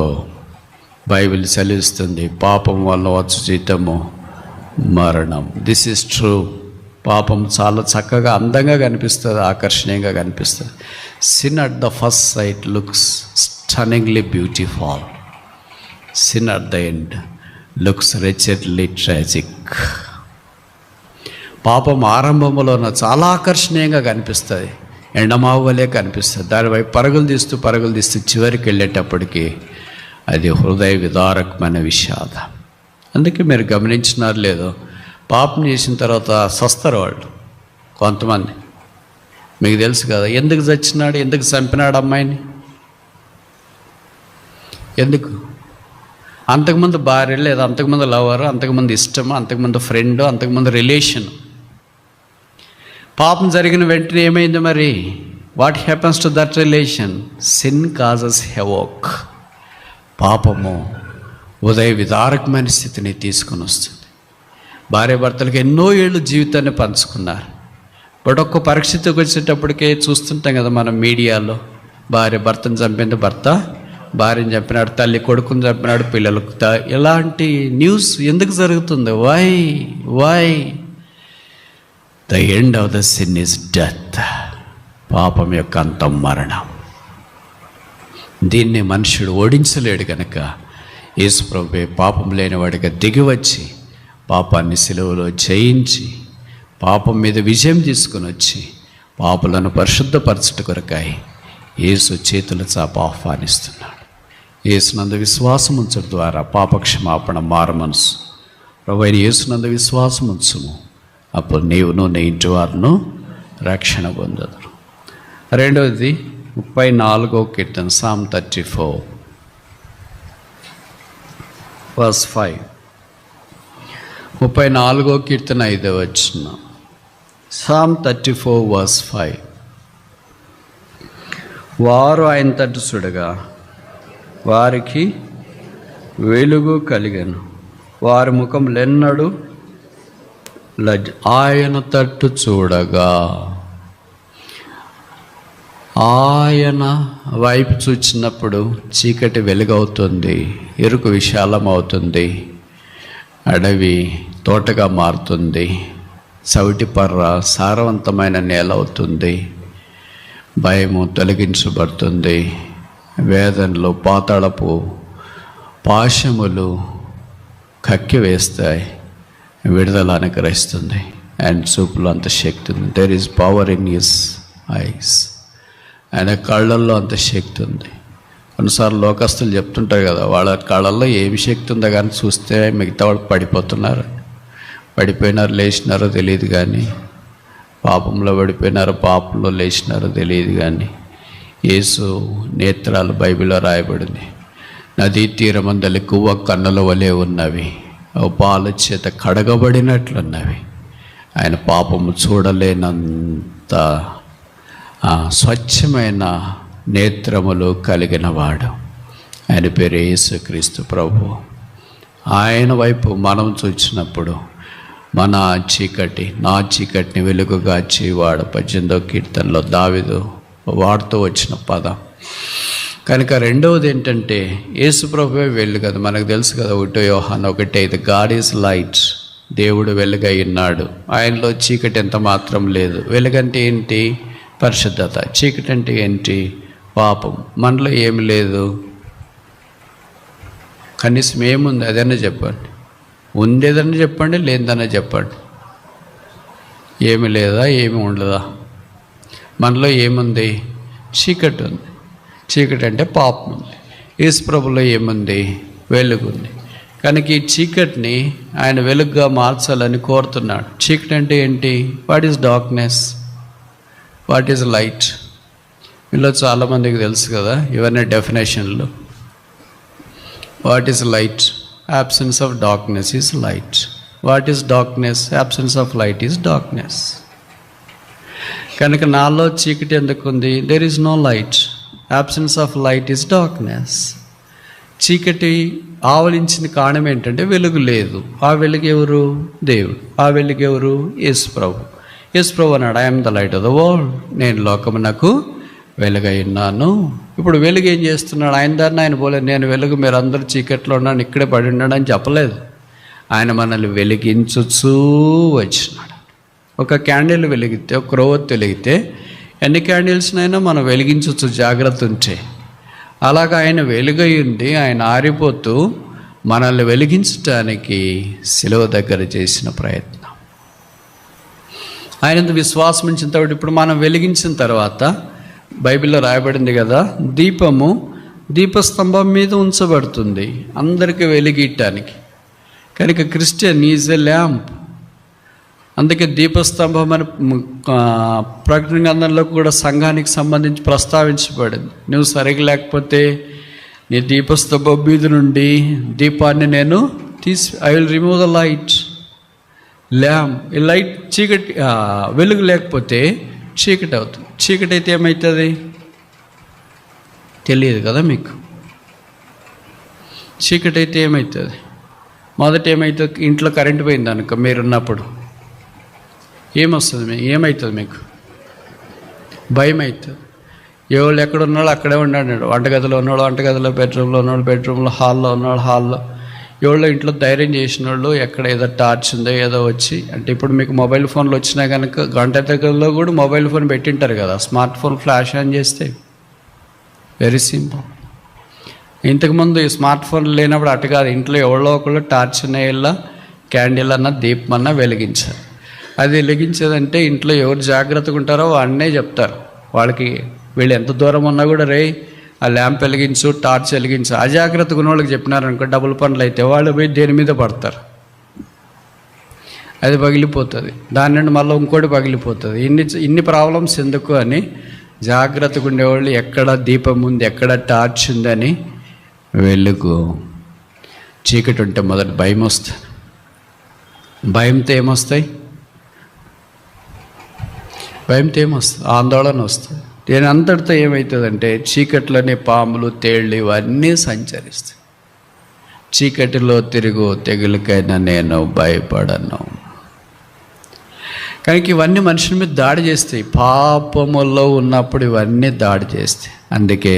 బైబిల్ సెలవిస్తుంది, పాపం వల్ల వచ్చు జీతము మరణం. This is true. పాపం చాలా చక్కగా, అందంగా కనిపిస్తుంది, ఆకర్షణీయంగా కనిపిస్తుంది. Sin at the first sight looks stunningly beautiful. Sin at the end looks wretchedly tragic. పాపం ఆరంభంలోన చాలా ఆకర్షణీయంగా కనిపిస్తుంది, ఎండమావు వలె కనిపిస్తుంది. దానివైపు పరుగులు తీస్తూ చివరికి వెళ్ళేటప్పటికి అది హృదయ విదారకమైన విషాదం. అందుకే మీరు గమనించినారు లేదో, పాపం చేసిన తర్వాత సస్తారు వాళ్ళు కొంతమంది. మీకు తెలుసు కదా, ఎందుకు చచ్చినాడు, ఎందుకు చంపినాడు అమ్మాయిని, ఎందుకు? అంతకుముందు భార్య లేదా అంతకుముందు లవరు, అంతకుముందు ఇష్టము, అంతకుముందు ఫ్రెండ్, అంతకుముందు రిలేషన్. పాపం జరిగిన వెంటనే ఏమైంది మరి? What happens to that relation? Sin causes havoc. పాపము ఉదయ విదారకమైన స్థితిని తీసుకుని వస్తుంది. భార్య భర్తలకు ఎన్నో ఏళ్ళు జీవితాన్ని పంచుకున్నారు. బట్ ఒక్క పరిస్థితికి వచ్చేటప్పటికే చూస్తుంటాం కదా మనం మీడియాలో, భార్య భర్తను చంపింది, భర్త భార్యను చంపినాడు, తల్లి కొడుకుని చంపినాడు, పిల్లలకు ఇలాంటి న్యూస్ ఎందుకు జరుగుతుంది? Why the end of the sin is death. పాపం యొక్క అంతం మరణం. దీన్ని మనుషుడు ఓడించలేడు కనుక యేసు ప్రభువే పాపం లేనివాడిగా దిగివచ్చి పాపాన్ని సిలువలో జయించి పాపం మీద విజయం తీసుకుని వచ్చి పాపులను పరిశుద్ధపరచుట కొరకై యేసు చేతుల చాప ఆహ్వానిస్తున్నాడు. యేసునందు విశ్వాసం ఉంచడం ద్వారా పాపక్షమాపణ, మారు మనసు. ప్రభువైన యేసునందు విశ్వాసం ఉంచుము, అప్పుడు నీవును నీ ఇంటి వారును రక్షణ పొందదురు. రెండవది 34వ కీర్తన, సామ్ 34 verse 5. 34వ కీర్తన 5వ వచనం. Psalm 34 verse 5. వారు ఆయన తట్టు చూడగా వారికి వెలుగు కలిగెను. వారి ముఖములెన్నడూ ఆయన తట్టు చూడగా, ఆయన వైపు చూచినప్పుడు చీకటి వెలుగవుతుంది, ఇరుకు విశాలం అవుతుంది, అడవి తోటగా మారుతుంది, చవిటి పర్ర సారవంతమైన నేల అవుతుంది, భయము తొలగించబడుతుంది, వేదనలు పాతాళపు పాశములు కక్కి వేస్తాయి, విడుదల అనుగ్రహిస్తుంది. అండ్ చూపులో అంత శక్తి ఉంది. There is power in his eyes. ఆయన కళ్ళల్లో అంత శక్తి ఉంది. కొన్నిసార్లు లోకస్తులు చెప్తుంటారు కదా, వాళ్ళ కళ్ళల్లో ఏమి శక్తి ఉందో కానీ చూస్తే మిగతా వాళ్ళు పడిపోయినారు లేచినారో తెలియదు, కానీ పాపంలో పడిపోయినారో పాపంలో లేచినారో తెలియదు, కానీ యేసు నేత్రాలు బైబిల్లో రాయబడింది. నదీ తీరమందలి కువ్వ కన్నుల వలె ఉన్నవి, పాల చేత కడగబడినట్లున్నవి. ఆయన పాపము చూడలేనంత స్వచ్ఛమైన నేత్రములు కలిగిన వాడు. ఆయన పేరు యేసుక్రీస్తు ప్రభు. ఆయన వైపు మనం చూసినప్పుడు మన చీకటి, నా చీకటిని వెలుగుగా చేయవాడు. 18వ కీర్తనలో దావీదు వాడుతూ వచ్చిన పదం. కనుక రెండవది ఏంటంటే యేసు ప్రభువే వెలుగు కదా. మనకు తెలుసు కదా, 1 యోహాను 1:5, గాడ్ ఈజ్ లైట్. దేవుడు వెలుగై ఉన్నాడు, ఆయనలో చీకటి ఎంత మాత్రం లేదు. వెలుగంటే ఏంటి? పరిశుద్ధత. చీకటి అంటే ఏంటి? పాపం. మనలో ఏమి లేదు, కనీసం ఏముంది అదన్నా చెప్పండి. ఉండేదన్నా చెప్పండి, లేదన్నా చెప్పండి. ఏమి లేదా, ఏమి ఉండదా? మనలో ఏముంది? చీకటి ఉంది. చీకటి అంటే పాపం ఉంది. యేసు ప్రభులో ఏముంది? వెలుగుంది. కనుక ఈ చీకటిని ఆయన వెలుగుగా మార్చాలని కోరుతున్నాడు. చీకటి అంటే ఏంటి? What is darkness, what is light? వీళ్ళు చాలామందికి తెలుసు కదా ఇవన్నీ డెఫినేషన్లు. What is light? absence of darkness is light. What is darkness? Absence of light is darkness. కనుక నాలో చీకటి ఎందుకు ఉంది? there is no light. Absence of light is darkness. చీకటి ఆవలించిన కారణం ఏంటంటే వెలుగు లేదు. ఆ వెలుగు ఎవరు? దేవుడు. ఆ వెలుగు ఎవరు? యేసు ప్రభు. యేసు ప్రభు అన్నాడు, I am the light of the world. నేను లోకమునకు వెలుగై ఉన్నాను. ఇప్పుడు వెలుగు ఏం చేస్తున్నాడు? ఆయన దాన్ని ఆయన పోలేదు, నేను వెలుగు, మీరు అందరూ చీకట్లో ఉన్నాను, ఇక్కడే పడి ఉన్నాడు అని చెప్పలేదు. ఆయన మనల్ని వెలిగించుచూ వచ్చినాడు. ఒక క్యాండిల్ వెలిగితే, ఒక క్రొవ్వొత్తి వెలిగితే ఎన్ని క్యాండిల్స్నైనా మనం వెలిగించవచ్చు జాగ్రత్త ఉంటే. అలాగా ఆయన వెలుగై ఉండి ఆయన ఆరిపోతూ మనల్ని వెలిగించటానికి సిలువ దగ్గర చేసిన ప్రయత్నం. ఆయనంత విశ్వాసం ఉంచిన తర్వాత ఇప్పుడు మనం వెలిగించిన తర్వాత బైబిల్లో రాయబడింది కదా, దీపము దీపస్తంభం మీద ఉంచబడుతుంది అందరికీ వెలిగియటానికి. కనుక క్రిస్టియన్ ఈజ్ ఎ ల్యాంప్. అందుకే దీపస్తంభం అని ప్రకటన గ్రంథంలో కూడా సంఘానికి సంబంధించి ప్రస్తావించబడింది. నువ్వు సరిగా లేకపోతే నీ దీపస్తంభం మీద నుండి దీపాన్ని నేను I will remove the light. Lamp, ఈ లైట్ చీకటి, వెలుగు లేకపోతే చీకటి అవుతుంది. చీకటి అయితే ఏమవుతుంది తెలియదు కదా మీకు. చీకటి అయితే ఏమవుతుంది? మొదట ఏమవుతుంది? ఇంట్లో కరెంటు పోయింది అనుకో, మీరున్నప్పుడు ఏమొస్తుంది? ఏమవుతుంది మీకు? భయం అవుతుంది. ఎవరు ఎక్కడ ఉన్నాడో అక్కడే ఉన్నాడు. వంటగదిలో ఉన్నాడు వంటగదిలో, బెడ్రూమ్లో ఉన్నాడు బెడ్రూమ్లో, హాల్లో ఉన్నాడు హాల్లో. ఎవరో ఇంట్లో ధైర్యం చేసిన వాళ్ళు ఎక్కడ ఏదో టార్చ్ ఉందో ఏదో వచ్చి, అంటే ఇప్పుడు మీకు మొబైల్ ఫోన్లు వచ్చినా కనుక గంట దగ్గరలో కూడా మొబైల్ ఫోన్ పెట్టింటారు కదా, స్మార్ట్ ఫోన్ ఫ్లాష్ ఆన్ చేస్తే వెరీ సింపుల్. ఇంతకుముందు ఈ స్మార్ట్ ఫోన్ లేనప్పుడు అటు కాదు, ఇంట్లో ఎవరో ఒకళ్ళు టార్చ్ అన్న క్యాండిల్ అన్న దీపం అన్న వెలిగించారు. అది వెలిగించేదంటే ఇంట్లో ఎవరు జాగ్రత్తగా ఉంటారో వాడినే చెప్తారు. వాళ్ళకి వీళ్ళు ఎంత దూరం ఉన్నా కూడా రే ఆ ల్యాంప్ వెలిగించు, టార్చ్ వెలిగించు. అజాగ్రత్తగా ఉన్న వాళ్ళకి చెప్పినారనుకో డబుల్ పనులు అయితే వాళ్ళు పోయి దేని మీద పడతారు, అది పగిలిపోతుంది. దాని నుండి మళ్ళీ ఇంకోటి పగిలిపోతుంది. ఇన్ని ప్రాబ్లమ్స్ ఎందుకు అని జాగ్రత్తగా ఉండేవాళ్ళు ఎక్కడ దీపం ఉంది, ఎక్కడ టార్చ్ ఉందని వెలుగు. చీకటి ఉంటే మొదట భయం వస్తుంది. భయంతో ఏమొస్తాయి? ఆందోళన వస్తుంది. దీని అంతటితో ఏమవుతుందంటే చీకట్లోనే పాములు, తేళ్ళు ఇవన్నీ సంచరిస్తాయి. చీకటిలో తిరుగు తెగులకైనా నేను భయపడను. కనుక ఇవన్నీ మనుషుల మీద దాడి చేస్తాయి. పాపములో ఉన్నప్పుడు ఇవన్నీ దాడి చేస్తాయి. అందుకే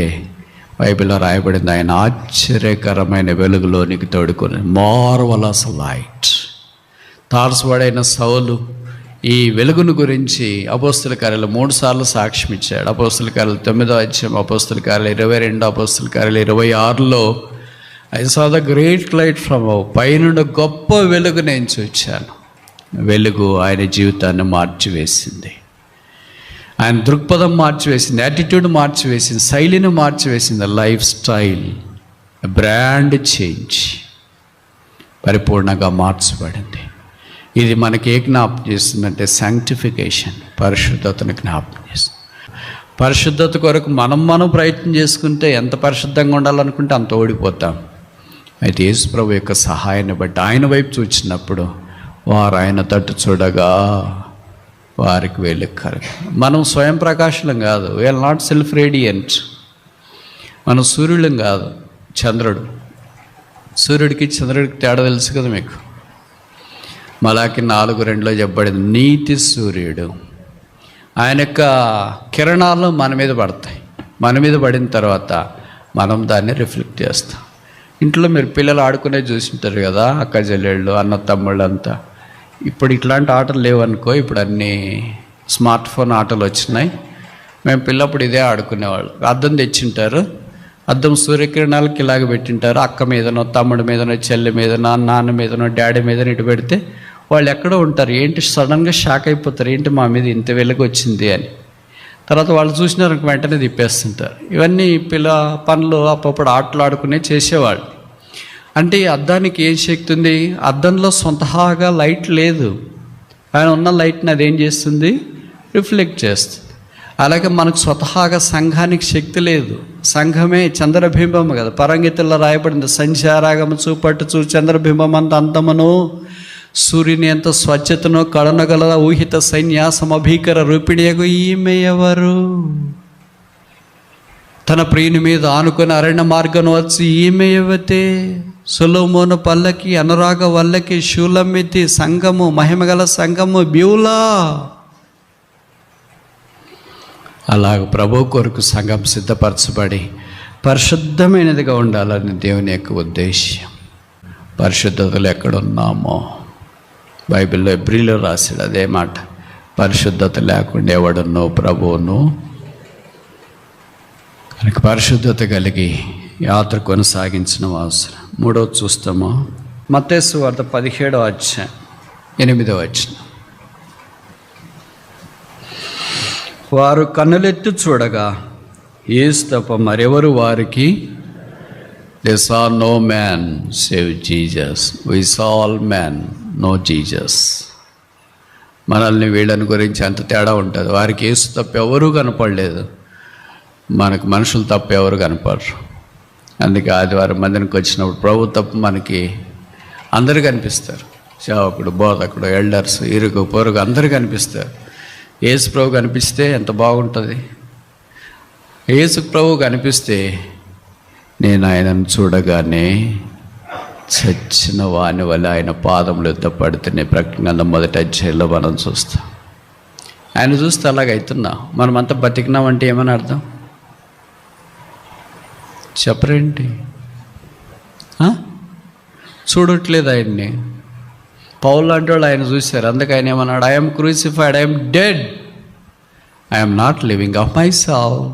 బైబిల్లో రాయబడింది, ఆయన ఆశ్చర్యకరమైన వెలుగులోనికి తోడుకొని, మార్వలస్ లైట్. తారసువాడైన సౌలు ఈ వెలుగును గురించి అపోస్తుల కార్యాలు 3 సార్లు సాక్ష్యం ఇచ్చాడు. అపోస్తుల కార్యాలు 9వ అధ్యాయం, అపోస్తుల కార్యాలు 22, అపోస్తుల కార్యాలు 26లో I saw the great light from above, పైనుండి గొప్ప వెలుగు నేను చూచాను. వెలుగు ఆయన జీవితాన్ని మార్చివేసింది, ఆయన దృక్పథం మార్చివేసింది, యాటిట్యూడ్ మార్చివేసింది, శైలిని మార్చివేసింది. లైఫ్ స్టైల్ బ్రాండ్ చేంజ్, పరిపూర్ణంగా మార్చబడింది. ఇది మనకి ఏ జ్ఞాపకం చేస్తుందంటే శాంక్టిఫికేషన్, పరిశుద్ధతను జ్ఞాపకం చేస్తుంది. పరిశుద్ధత కొరకు మనం ప్రయత్నం చేసుకుంటే ఎంత పరిశుద్ధంగా ఉండాలనుకుంటే అంత ఓడిపోతాం. అయితే యేసు ప్రభు యొక్క సహాయాన్ని బట్టి ఆయన వైపు చూచినప్పుడు వారు ఆయన తట్టు చూడగా వారికి వెలుగు కలగ. మనం స్వయం ప్రకాశలం కాదు, వీఆర్ నాట్ సెల్ఫ్ రేడియంట్. మనం సూర్యులం కాదు, చంద్రుడు. సూర్యుడికి చంద్రుడికి తేడా తెలుసు కదా మీకు. మలాకి 4:2 చెప్పబడింది, నీతి సూర్యుడు. ఆయన యొక్క కిరణాలు మన మీద పడతాయి. మన మీద పడిన తర్వాత మనం దాన్ని రిఫ్లెక్ట్ చేస్తాం. ఇంట్లో మీరు పిల్లలు ఆడుకునే చూసింటారు కదా, అక్క చెల్లెళ్ళు, అన్న తమ్ముళ్ళు అంతా. ఇప్పుడు ఇట్లాంటి ఆటలు లేవనుకో, ఇప్పుడు అన్నీ స్మార్ట్ ఫోన్ ఆటలు వచ్చినాయి. మేము పిల్లప్పుడు ఇదే ఆడుకునేవాళ్ళు. అద్దం తెచ్చింటారు, అద్దం సూర్యకిరణాలకి ఇలాగ పెట్టింటారు. అక్క మీదనో, తమ్ముడి మీదనో, చెల్లి మీదనో, నాన్న మీదనో, డాడీ మీదనో ఇటు పెడితే వాళ్ళు ఎక్కడో ఉంటారు. ఏంటి సడన్గా షాక్ అయిపోతారు, ఏంటి మా మీద ఇంత వెలుగు వచ్చింది అని. తర్వాత వాళ్ళు చూసినారు వెంటనే తిప్పేస్తుంటారు. ఇవన్నీ పనులు అప్పుడు ఆటలు ఆడుకునే చేసేవాళ్ళు. అంటే ఈ అద్దానికి ఏం శక్తి ఉంది? అద్దంలో సొంతహాగా లైట్ లేదు, ఆయన ఉన్న లైట్ని అదేం చేస్తుంది? రిఫ్లెక్ట్ చేస్తుంది. అలాగే మనకు స్వతహాగా సంఘానికి శక్తి లేదు. సంఘమే చంద్రబింబం కదా, పరంగితుల్లో రాయబడింది, సంచారాగము చూపట్టు చంద్రబింబం అంత అంతమును, సూర్యుని ఎంత స్వచ్ఛతను కళనగల ఊహిత సైన్యాసమభీకర రూపిణియగు ఈమె ఎవరు? తన ప్రియుని మీద ఆనుకొని అరణ్య మార్గం వచ్చి ఈమె యువతే, సొలొమోను పల్లకి, అనురాగ వల్లకి, షూలమితి, సంఘము, మహిమగల సంఘము, బ్యూలా. అలాగ ప్రభు కొరకు సంఘం సిద్ధపరచబడి పరిశుద్ధమైనదిగా ఉండాలని దేవుని యొక్క ఉద్దేశ్యం. పరిశుద్ధతలు ఎక్కడున్నామో బైబిల్లో ఎబ్రీలో రాశాడు అదే మాట, పరిశుద్ధత లేకుండా ఎవడున్నో ప్రభువును. కనుక పరిశుద్ధత కలిగి యాత్ర కొనసాగించడం అవసరం. 3వది చూస్తాము, మత్తయి సువార్త 17వ అధ్యాయం 8వ వచనం. వారు కన్నులెత్తి చూడగా యేసు తప్ప మరెవరు వారికి, they saw no man save Jesus. We saw all men, no Jesus. మనల్ని వీళ్ళని గురించి అంత తేడా ఉంటుంది. వారికి యేసు తప్ప ఎవరూ కనపడలేదు, మనకు మనుషులు తప్ప ఎవరు కనపడరు. అందుకే ఆదివారం మందిరికి వచ్చినప్పుడు ప్రభు తప్ప మనకి అందరూ కనిపిస్తారు. సేవకుడు, బోధకుడు, ఎల్డర్స్, ఇరుగు పొరుగు అందరూ కనిపిస్తారు. యేసు ప్రభు కనిపిస్తే ఎంత బాగుంటుంది. యేసు ప్రభు కనిపిస్తే నేను ఆయనను చూడగానే చచ్చిన వాని వల్ల ఆయన పాదములు ఎత్తపడితేనే ప్రకటన 1వ అధ్యాయంలో మనం చూస్తాం. ఆయన చూస్తే అలాగైతున్నాం. మనమంతా బతికినామంటే ఏమని అర్థం చెప్పరేంటి? చూడట్లేదు ఆయన్ని. పౌలు లాంటి వాళ్ళు ఆయన చూశారు, అందుకే ఆయన ఏమన్నాడు, I'm crucified, I'm dead, I'm not living of my self,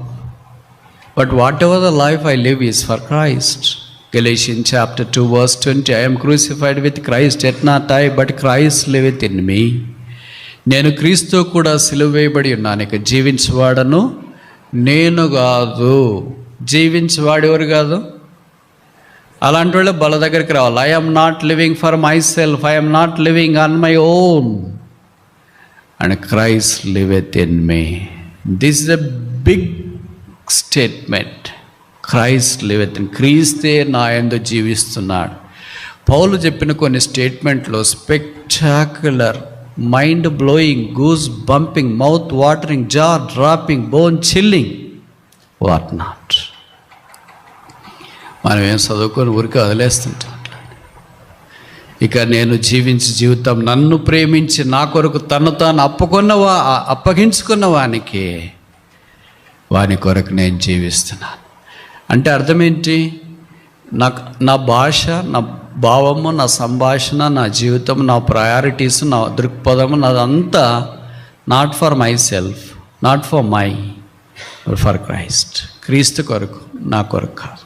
but whatever the life I live is for Christ. Galatians chapter 2 verse 20, I am crucified with Christ, yet not I, but Christ liveth in me. నేను క్రీస్తు కూడా సిలువ వేయబడి ఉన్నాను, ఇక జీవించేవాడను నేను కాదు. జీవించేవాడు ఎవరు కాదు? అలాంటి వాళ్ళు బల దగ్గరికి రావాలి. I am not living for myself, I am not living on my own, and Christ liveth in me. This is a big statement. Christ liveth in, క్రీస్తే నా యందు జీవిస్తున్నాడు. పౌలు చెప్పిన కొన్ని స్టేట్మెంట్లో spectacular mind blowing, goose bumping, mouth watering, jaw dropping, bone chilling, what not. మనం ఏం చదువుకొని ఊరికి వదిలేస్తుంటాం. ఇక నేను జీవించే జీవితం నన్ను ప్రేమించి నా కొరకు తను తాను అప్పగించుకున్న వాని కొరకు నేను జీవిస్తున్నాను. అంటే అర్థమేంటి? నా భాష, నా భావము, నా సంభాషణ, నా జీవితం, నా ప్రయారిటీస్, నా దృక్పథము, నాదంతా not for myself, not for my, for Christ. క్రీస్తు కొరకు, నా కొరకు కాదు.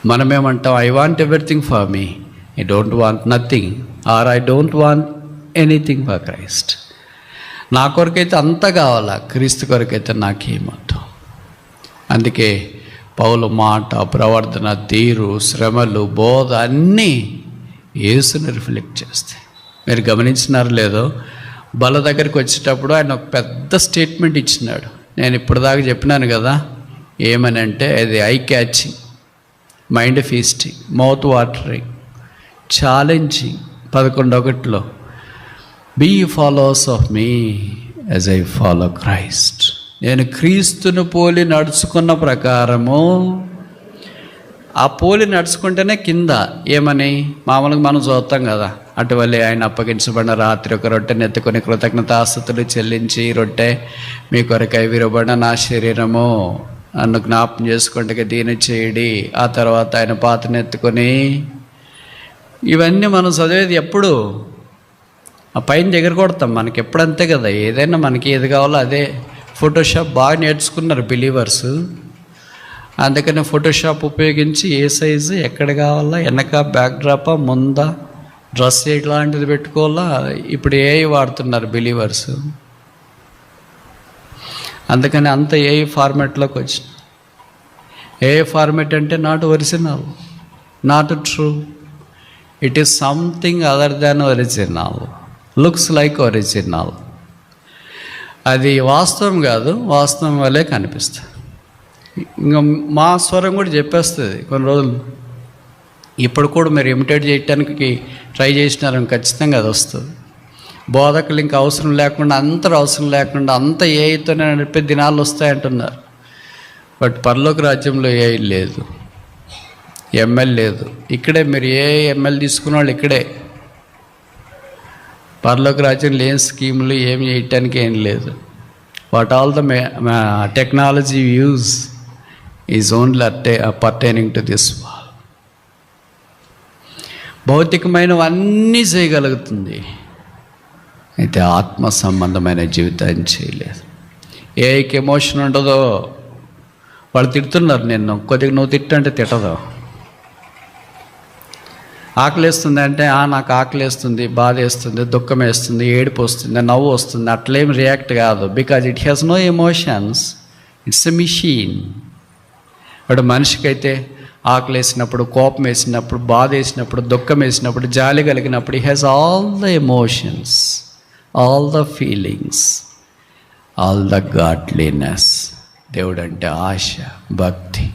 మనమేమంటాం? I want everything for me, I don't want nothing, or I don't want anything for Christ. నా కొరకైతే అంతా కావాలా, క్రీస్తు కొరకైతే నాకేమవుతాం. అందుకే పౌలు మాట, ప్రవర్తన, తీరు, శ్రమలు, బోధ అన్నీ యేసుని రిఫ్లెక్ట్ చేస్తాయి. మీరు గమనించినారు లేదో, బల దగ్గరికి వచ్చేటప్పుడు ఆయన ఒక పెద్ద స్టేట్మెంట్ ఇచ్చినాడు. నేను ఇప్పటిదాకా చెప్పినాను కదా, ఏమని అంటే అది eye catching, mind feasting, mouth watering, challenging. 11:1 be followers of me as I follow Christ. నేను క్రీస్తును పోలి నడుచుకున్న ప్రకారము, ఆ పోలి నడుచుకుంటేనే కింద ఏమని మామూలుగా మనం చూస్తాం కదా, అటువల్లే ఆయన అప్పగించబడిన రాత్రి ఒక రొట్టెని ఎత్తుకొని కృతజ్ఞతాస్తుతులు చెల్లించి, రొట్టె మీ కొరకై విరబడిన నా శరీరము, నన్ను జ్ఞాపం చేసుకుంటే దీన్ని చేయడి. ఆ తర్వాత ఆయన పాత్రను ఎత్తుకొని, ఇవన్నీ మనం చదివేది ఎప్పుడు? ఆ పైన దగ్గర కొడతాం. మనకి ఎప్పుడంతే కదా, ఏదైనా మనకి ఏది కావాలో అదే. ఫోటోషాప్ బాగా నేర్చుకున్నారు బిలీవర్స్. అందుకని ఫోటోషాప్ ఉపయోగించి ఏ సైజు ఎక్కడ కావాలా, వెనక బ్యాక్డ్రాపా, ముందా, డ్రెస్ ఎట్లాంటిది పెట్టుకోవాలా, ఇప్పుడు ఏఐ వాడుతున్నారు బిలీవర్స్. అందుకని అంత ఏఐ ఫార్మాట్లోకి వచ్చిన. ఏఐ ఫార్మాట్ అంటే not original, not true, it is something other than original, looks like original. అది వాస్తవం కాదు, వాస్తవం వల్లే కనిపిస్తుంది. ఇంకా మా స్వరం కూడా చెప్పేస్తుంది కొన్ని రోజులు. ఇప్పుడు కూడా మీరు ఇమిటేట్ చేయడానికి ట్రై చేసినారని ఖచ్చితంగా అది వస్తుంది. బోధకులు ఇంకా అవసరం లేకుండా, అందరూ అవసరం లేకుండా అంత ఏఐతోనే నడిపే దినాలు వస్తాయంటున్నారు. బట్ పరలోక రాజ్యంలో ఏఐ లేదు, ఎంఎల్ లేదు. ఇక్కడే మీరు ఎంఎల్ తీసుకున్న వాళ్ళు ఇక్కడే. పరలోక రాజ్యంలో ఏం స్కీములు ఏం చేయటానికి ఏం లేదు. What all the technology use is only pertaining to this wall. భౌతికమైనవన్నీ చేయగలుగుతుంది, అయితే ఆత్మ సంబంధమైన జీవితాన్ని చేయలేదు. ఏకి ఎమోషన్ ఉండదో. వాళ్ళు తిడుతున్నారు నిన్ను, కొద్దిగా నువ్వు తిట్టంటే తిట్టదు. ఆకలేస్తుంది అంటే నాకు ఆకలేస్తుంది, బాధ వేస్తుంది, దుఃఖం వేస్తుంది, ఏడుపు వస్తుంది, నవ్వు వస్తుంది, అట్లేం రియాక్ట్ కాదు. Because it has no emotions, it's a machine. But మనిషికైతే ఆకలి వేసినప్పుడు, కోపం వేసినప్పుడు, బాధ వేసినప్పుడు, దుఃఖం వేసినప్పుడు, జాలి కలిగినప్పుడు he has all the emotions, all the feelings, all the godliness. దేవుడు అంటే ఆశ, భక్తి,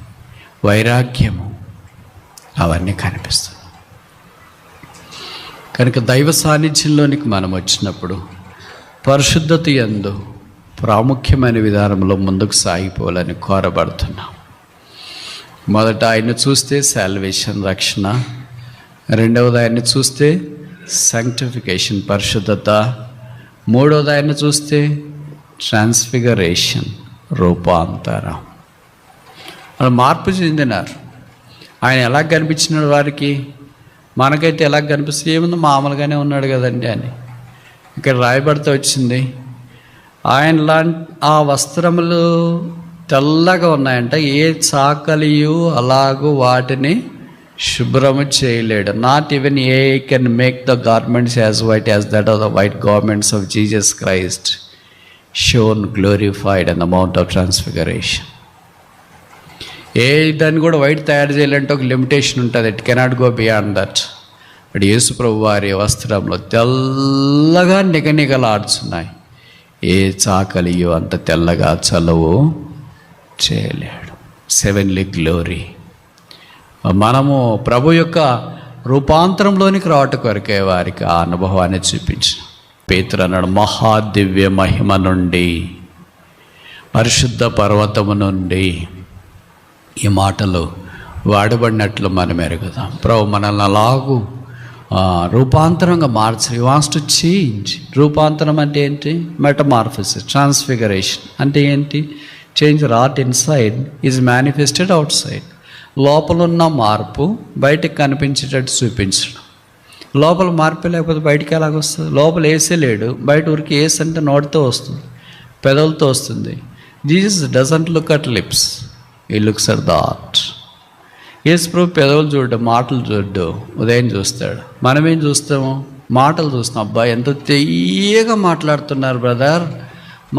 వైరాగ్యము అవన్నీ కనిపిస్తుంది. కనుక దైవ సాన్నిధ్యంలోనికి మనం వచ్చినప్పుడు పరిశుద్ధత యందు ప్రాముఖ్యమైన విధానంలో ముందుకు సాగిపోవాలని కోరబడుతున్నాం. మొదట ఆయన్ని చూస్తే సాల్వేషన్, రక్షణ. రెండవది ఆయన్ని చూస్తే సాంక్టిఫికేషన్, పరిశుద్ధత. మూడవది ఆయన్ని చూస్తే ట్రాన్స్ఫిగరేషన్, రూపాంతరం. వాళ్ళు మార్పు చెందినారు. ఆయన ఎలా కనిపించినాడు వారికి? మనకైతే ఎలా కనిపిస్తుంది? ఏముంది, మామూలుగానే ఉన్నాడు కదండి అని. ఇక్కడ రాయబడితే వచ్చింది, ఆయన ఆ వస్త్రములు తెల్లగా ఉన్నాయంట. ఏ చాకలియు అలాగూ వాటిని శుభ్రము చేయలేడు. Not even a can make the garments as white as that of the white garments of Jesus Christ shone glorified on the mount of transfiguration. ఏ దాన్ని కూడా వైట్ తయారు చేయాలంటే ఒక లిమిటేషన్ ఉంటుంది. It cannot go beyond that. But Yesu ప్రభు వారి వస్త్రంలో తెల్లగా నిగనిగలాడుచున్నాయి. ఏ చాకలియో అంత తెల్లగా చలువు చేయలేడు. సెవెన్లీ గ్లోరీ. మనము ప్రభు యొక్క రూపాంతరంలోనికి రావట కొరకే వారికి ఆ అనుభవాన్ని చూపించిన. పేతురు అన్నాడు, మహాదివ్య మహిమ నుండి, పరిశుద్ధ పర్వతము నుండి ఈ మాటలు వాడబడినట్లు మనం ఎరుగుదాం. ప్రభు మనల్ని అలాగూ రూపాంతరంగా మార్చాలి. He wants to change. రూపాంతరం అంటే ఏంటి? మెటమార్ఫసిస్, ట్రాన్స్ఫిగరేషన్ అంటే ఏంటి? Change wrought inside is manifested outside. లోపలున్న మార్పు బయటకు కనిపించేటట్టు చూపించడం. లోపల మార్పు లేకపోతే బయటికి ఎలాగొస్తుంది? లోపల వేసే లేడు, బయట ఊరికి వేసి అంటే నోటితో వస్తుంది, పెదవులతో వస్తుంది. Jesus doesn't look at lips, ఈ లుక్స్ అట్ ద హార్ట్. యేసు ప్రభు పెదవులు చూడ్డు, మాటలు చూడ్డు, ఉదయం చూస్తాడు. మనమేం చూస్తాము? మాటలు చూస్తాం. అబ్బాయి ఎంతో తీయగా మాట్లాడుతున్నారు బ్రదర్.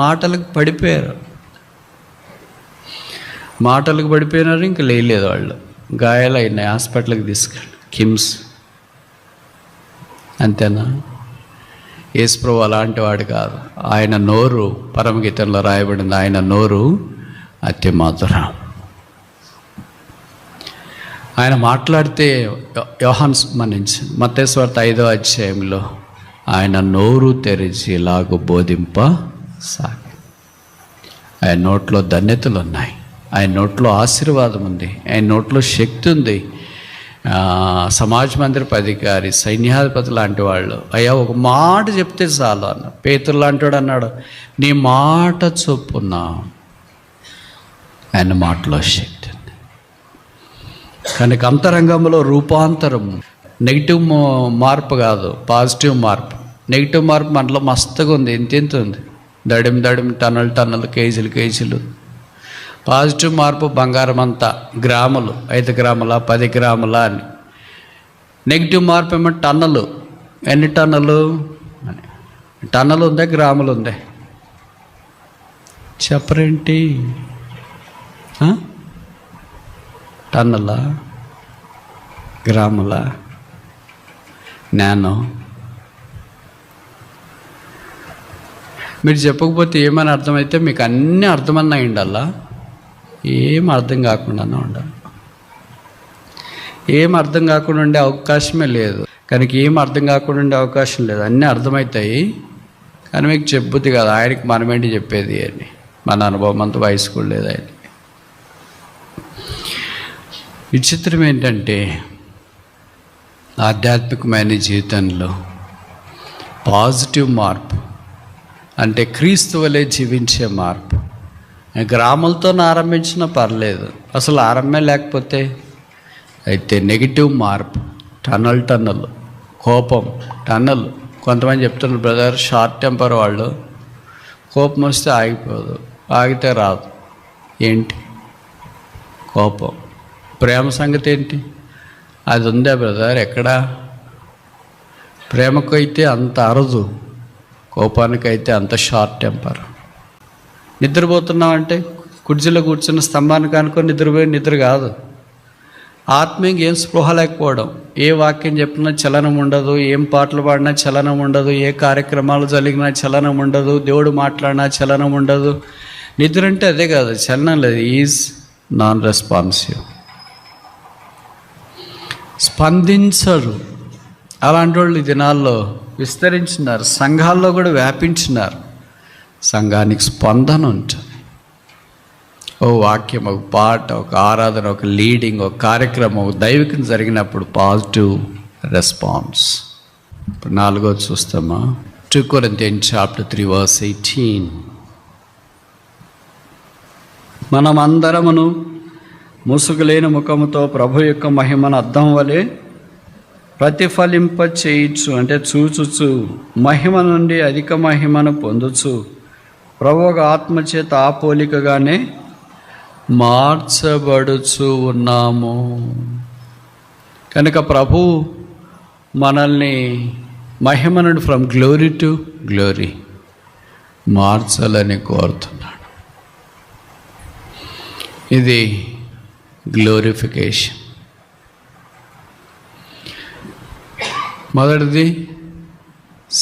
మాటలకు పడిపోయారు, మాటలకు పడిపోయినారు. ఇంకా లేయలేదు వాళ్ళు. గాయాలు అయినాయి, హాస్పిటల్కి తీసుకెళ్ళి కిమ్స్. అంతేనా? యేసు ప్రభు అలాంటి వాడు కాదు. ఆయన నోరు, పరమగీతంలో రాయబడింది, ఆయన నోరు అతి మధురం. ఆయన మాట్లాడితే యోహాను మన్నించి మత్తయి సువార్త 5వ అధ్యాయంలో ఆయన నోరు తెరిచి ఇలాగూ బోధింపసాగి. ఆయన నోట్లో ధన్యతలు ఉన్నాయి, ఆయన నోట్లో ఆశీర్వాదం ఉంది, ఆయన నోట్లో శక్తి ఉంది. సమాజ మందిరపు అధికారి, సైన్యాధిపతి లాంటి వాళ్ళు, అయ్యా ఒక మాట చెప్తే చాలు అన్న. పేతురు లాంటివాడు అన్నాడు, నీ మాట చొప్పున. ఆయన మాటలో శక్తి ఉంది. కనుక అంతరంగంలో రూపాంతరం, నెగిటివ్ మార్పు కాదు, పాజిటివ్ మార్పు. నెగిటివ్ మార్పు మనలో మస్తుగా ఉంది, ఎంత ఉంది, దడిమి టన్నులు కేజీలు. పాజిటివ్ మార్పు బంగారం అంతా, గ్రాములు, 5 గ్రాముల 10 గ్రాముల అని. నెగిటివ్ మార్పు ఏమో టన్నులు. ఎన్ని టన్నులు అని? టన్నులు ఉందా, గ్రాములు ఉందా? చెప్పరేంటి? టన్నుల, గ్రాముల, నానో? మీరు చెప్పకపోతే ఏమని అర్థమైతే మీకు అన్నీ అర్థమన్నా ఉండాలా? ఏం అర్థం కాకుండానే ఉండాలి. ఏం అర్థం కాకుండా ఉండే అవకాశమే లేదు. కనుక ఏం అర్థం కాకుండా ఉండే అవకాశం లేదు. అన్నీ అర్థమవుతాయి, కానీ మీకు చెప్పుద్ది కదా. ఆయనకి మనమేంటి చెప్పేది అని. మన అనుభవం అంత వయసు కూడా లేదు ఆయనకి. విచిత్రం ఏంటంటే ఆధ్యాత్మికమైన జీవితంలో పాజిటివ్ మార్పు అంటే క్రీస్తు వలె జీవించే మార్పు. గ్రామాలతో ఆరంభించినా పర్లేదు, అసలు ఆరంభమే లేకపోతే. అయితే నెగిటివ్ మార్పు, టన్నులు, కోపం టన్నులు. కొంతమంది చెప్తున్నారు, బ్రదర్ షార్ట్ టెంపర్ వాళ్ళు, కోపం వస్తే ఆగిపోదు, ఆగితే రాదు. ఏంటి? కోపం. ప్రేమ సంగతి ఏంటి? అది ఉందా బ్రదర్? ఎక్కడా? ప్రేమకు అయితే అంత అరదు, కోపానికైతే అంత షార్ట్ టెంపర్. నిద్రపోతున్నామంటే కుర్చీలో కూర్చున్న స్తంభానికి అనుకొని నిద్రపోయి నిద్ర కాదు. ఆత్మీయంగా ఏం స్పృహ లేకపోవడం. ఏ వాక్యం చెప్పినా చలనం ఉండదు, ఏం పాటలు పాడినా చలనం ఉండదు, ఏ కార్యక్రమాలు జరిగినా చలనం ఉండదు, దేవుడు మాట్లాడినా చలనం ఉండదు. నిద్ర అంటే అదే కాదు, చలనం లేదు. ఈజ్ నాన్ రెస్పాన్సివ్, స్పందించరు. అలాంటి వాళ్ళు ఈ దినాల్లో విస్తరించినారు, సంఘాల్లో కూడా వ్యాపించినారు. సంఘానికి స్పందన ఉంటుంది. ఓ వాక్యం, ఒక పాట, ఒక ఆరాధన, ఒక లీడింగ్, ఒక కార్యక్రమం, ఒక దైవికం జరిగినప్పుడు పాజిటివ్ రెస్పాన్స్. ఇప్పుడు 4వది చూస్తామా? 2 Corinthians chapter 3 verse 18. మనమందరమును ముసుగులేని ముఖముతో ప్రభు యొక్క మహిమను అద్దం వలె ప్రతిఫలింప చేయించు, అంటే చూచుచు మహిమ నుండి అధిక మహిమను పొందుచు ప్రభు ఆత్మచేత ఆ పోలికగానే మార్చబడుచు ఉన్నాము. కనుక ప్రభు మనల్ని మహిమ నుండి ఫ్రమ్ గ్లోరీ టు గ్లోరీ మార్చాలని కోరుతున్నాడు. ఇది గ్లోరిఫికేషన్. మొదటిది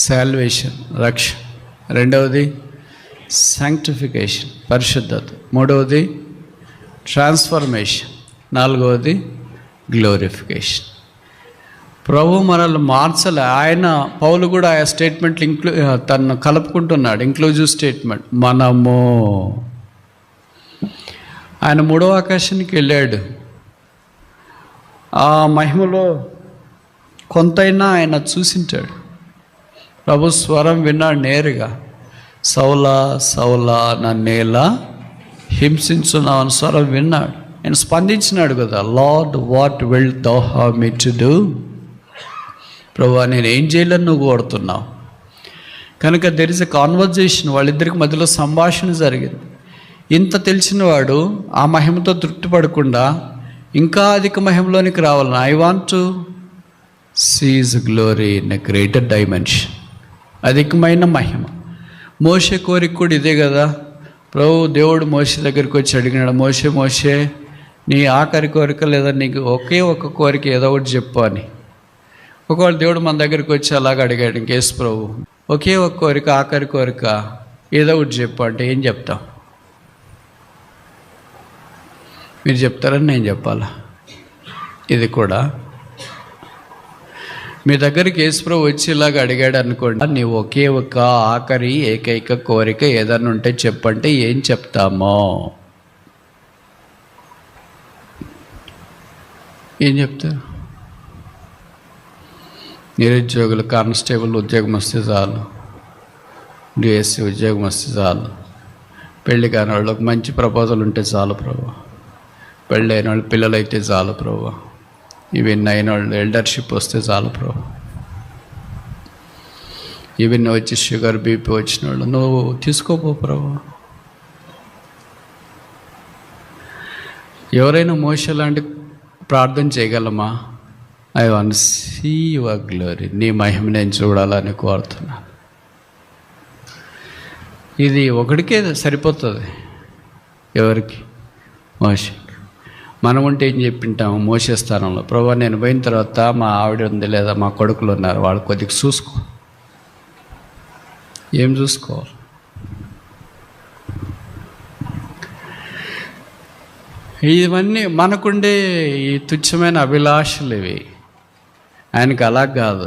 సాల్వేషన్, రక్షణ. రెండవది సాంక్టిఫికేషన్, పరిశుద్ధత. మూడవది ట్రాన్స్ఫర్మేషన్. నాలుగవది గ్లోరిఫికేషన్. ప్రభు మనల్ని మార్చలే. ఆయన పౌలు కూడా ఆ స్టేట్మెంట్లు తను కలుపుకుంటున్నాడు, ఇంక్లూజివ్ స్టేట్మెంట్. మనము ఆయన 3వ ఆకాశానికి వెళ్ళాడు. ఆ మహిమలో కొంతైనా ఆయన చూసింటాడు. ప్రభు స్వరం విన్నాడు నేరుగా, సౌలా సౌలా నన్నేలా హింసించున్నావు అని స్వరం విన్నాడు. ఆయన స్పందించినాడు కదా, lord what will thou have me to do? ప్రభు నేను ఏం చేయాలని నువ్వు కోరుతున్నావు? కనుక దెర్ ఇస్ ఎ కాన్వర్జేషన్, వాళ్ళిద్దరికి మధ్యలో సంభాషణ జరిగింది. ఇంత తెలిసినవాడు ఆ మహిమతో తృప్తి పడకుండా ఇంకా అధిక మహిమలోనికి రావాలని, I want to see his glory in a greater dimension, అధికమైన మహిమ. మోషే కోరిక కూడా ఇదే కదా. ప్రభు దేవుడు మోషే దగ్గరికి వచ్చి అడిగినాడు, మోషే మోషే నీ ఆఖరి కోరిక లేదా నీకు ఒకే ఒక కోరిక ఏదో ఒకటి చెప్పు అని. ఒకవేళ దేవుడు మన దగ్గరికి వచ్చి అలాగ అడిగాడు, ఇంకేసు ప్రభు ఒకే ఒక కోరిక, ఆఖరి కోరిక ఏదో ఒకటి చెప్పు అంటే ఏం చెప్తాం? మీరు చెప్తారని నేను చెప్పాలా? ఇది కూడా మీ దగ్గరికి యేసుప్రభు వచ్చి ఇలాగ అడిగాడు అనుకోండి, నీవు ఒకే ఒక ఆఖరి ఏకైక కోరిక ఏదన్నా ఉంటే చెప్పంటే ఏం చెప్తామో? ఏం చెప్తారు? నిరుద్యోగులు కానిస్టేబుల్ ఉద్యోగం వస్తే చాలు, డిఎస్సి ఉద్యోగం వస్తే చాలు, పెళ్ళి కాని వాళ్ళకి మంచి ప్రపోజల్ ఉంటే చాలు ప్రభు, పెళ్ళి అయిన వాళ్ళు పిల్లలు అయితే చాలు ప్రభు, ఇవన్నీ అయిన వాళ్ళు ఎల్డర్షిప్ వస్తే చాలు ప్రభు, ఇవన్నీ వచ్చి షుగర్ బీపీ వచ్చిన వాళ్ళు నువ్వు తీసుకోపో ప్రభు. ఎవరైనా మోషే లాంటి ప్రార్థన చేయగలమా? I want see your glory, నీ మహిమ నేను చూడాలని కోరుతున్నాను. ఇది ఒకడికే సరిపోతుంది. ఎవరికి? మోషే. మనం ఉంటే ఏం చెప్పింటాము మోషే స్థానంలో? ప్రభు నేను పోయిన తర్వాత మా ఆవిడ ఉంది లేదా మా కొడుకులు ఉన్నారు, వాళ్ళు కొద్దిగా చూసుకో. ఏం చూసుకోవాలి? ఇవన్నీ మనకుండే ఈ తుచ్చమైన అభిలాషలు ఇవి. ఆయనకు అలా కాదు,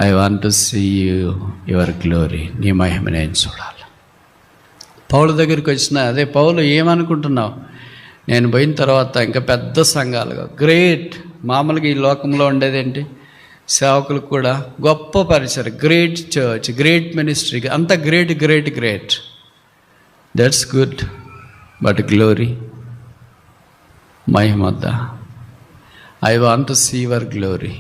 I want to see your glory, నీ మహిమ నేను చూడాలి. పౌలు దగ్గరికి వచ్చిన అదే, పౌలు ఏమనుకుంటున్నావు? నేను పోయిన తర్వాత ఇంకా పెద్ద సంఘాలుగా గ్రేట్, మామూలుగా ఈ లోకంలో ఉండేదేంటి, సేవకులు కూడా గొప్ప పరిచయం, గ్రేట్ చర్చ్, గ్రేట్ మినిస్ట్రీ, అంత great great great, that's good. But glory, మహిమద్దా? I want to see your glory.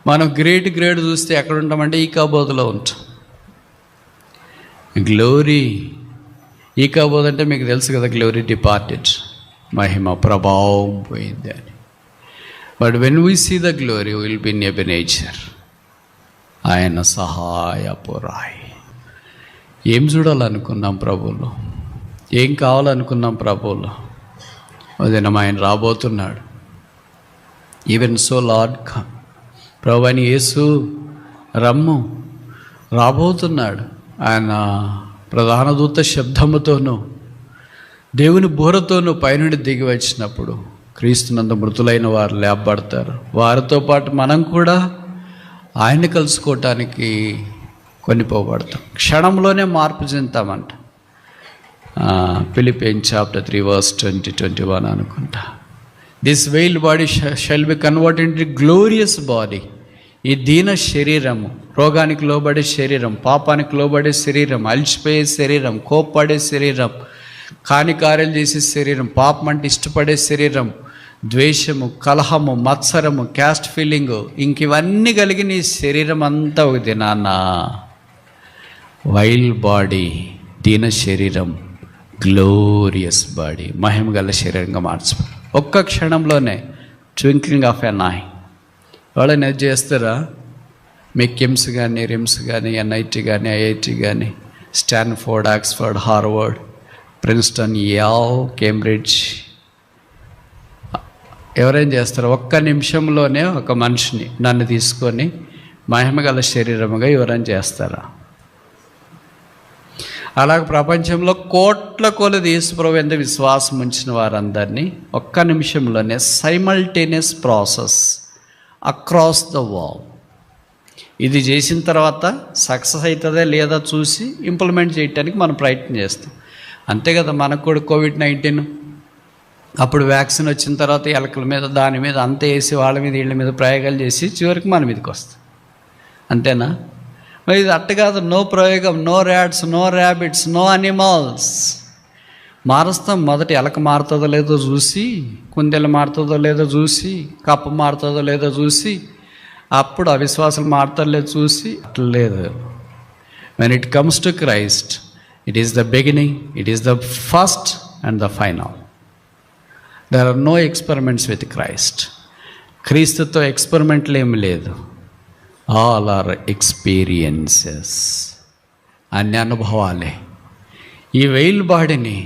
మనం గ్రేట్ గ్రేట్ చూస్తే ఎక్కడ ఉంటామంటే ఈకాబోధలో ఉంటాం. గ్లోరీ, ఈకాబోధ అంటే మీకు తెలుసు కదా, గ్లోరీ డిపార్టెడ్, మహిమ ప్రభావం పోయింది అని. But when we see the glory will be in Ebenezer, ఆయన సహాయపురాయి. ఏం చూడాలనుకున్నాం ప్రభువులో? ఏం కావాలనుకున్నాం ప్రభువులో? అదేనా ఆయన రాబోతున్నాడు. ఈవెన్ సో లార్డ్ కమ్, ప్రభు అని యేసు రమ్ము రాబోతున్నాడు. ఆయన ప్రధాన దూత శబ్దముతోనూ దేవుని బూరతోనూ పైనుండి దిగి వచ్చినప్పుడు క్రీస్తునందు మృతులైన వారు లేపబడతారు. వారితో పాటు మనం కూడా ఆయన్ని కలుసుకోవటానికి కొనిపోబడతాం. క్షణంలోనే మార్పు చెందుతామంట. ఫిలిపియన్స్ చాప్టర్ 3 verse 20-21 అనుకుంటా. This veil body shall be converted into glorious body. ఈ దీన శరీరము, రోగానికి లోబడే శరీరం, పాపానికి లోబడే శరీరం, అలసిపోయే శరీరం, కోప్పడే శరీరం, కాని కార్యాలు చేసే శరీరం, పాపం అంటే ఇష్టపడే శరీరం, ద్వేషము, కలహము, మత్సరము, క్యాస్ట్ ఫీలింగు, ఇంక ఇవన్నీ కలిగిన ఈ శరీరం అంతా ఒక దినాన్న వైల్డ్ బాడీ, దీన శరీరం, గ్లోరియస్ బాడీ, మహిమ గల శరీరంగా మార్చబడి ఒక్క క్షణంలోనే, ట్వింక్లింగ్ ఆఫ్ ఎన్ ఐ. వాళ్ళని అది చేస్తారా? మీ కిమ్స్ కానీ, రిమ్స్ కానీ, ఎన్ఐటి కానీ, ఐఐటి కానీ, Stanford, Oxford, Harvard, Princeton, Yale, Cambridge, ఎవరేం చేస్తారు? ఒక్క నిమిషంలోనే ఒక మనిషిని, నన్ను తీసుకొని మహిమగల శరీరముగా ఎవరైనా చేస్తారా? అలాగే ప్రపంచంలో కోట్ల కొలది యేసుప్రభు ఎంత విశ్వాసం ఉంచిన వారందరినీ ఒక్క నిమిషంలోనే, simultaneous process, across the wall. ఇది చేసిన తర్వాత సక్సెస్ అవుతుందా లేదా చూసి ఇంప్లిమెంట్ చేయడానికి మనం ప్రయత్నం చేస్తాం. అంతే కదా, మనకు కూడా కోవిడ్-19 అప్పుడు వ్యాక్సిన్ వచ్చిన తర్వాత ఎలకల మీద దాని మీద అంత వేసి వాళ్ళ మీద వీళ్ళ మీద ప్రయోగాలు చేసి చివరికి మన మీదకి వస్తాం. అంతేనా? మరి ఇది అట్ట కాదు. నో ప్రయోగం, no rats, no rabbits, no animals. మారుస్తాం. మొదట ఎలక మారుతుందో లేదో చూసి, కుందేలు మారుతుందో లేదో చూసి, కప్ప మారుతుందో లేదో చూసి, అప్పుడు అవిశ్వాసాలు మారుతారో లేదో చూసి. అట్లా లేదు. When it comes to Christ, it is the beginning, it is the first and the final. There are no experiments with Christ. క్రీస్తుతో ఎక్స్పెరిమెంట్లు ఏమి లేదు. All are experiences. అన్ని అనుభవాలే. ఈ వెయిల్ బాడీని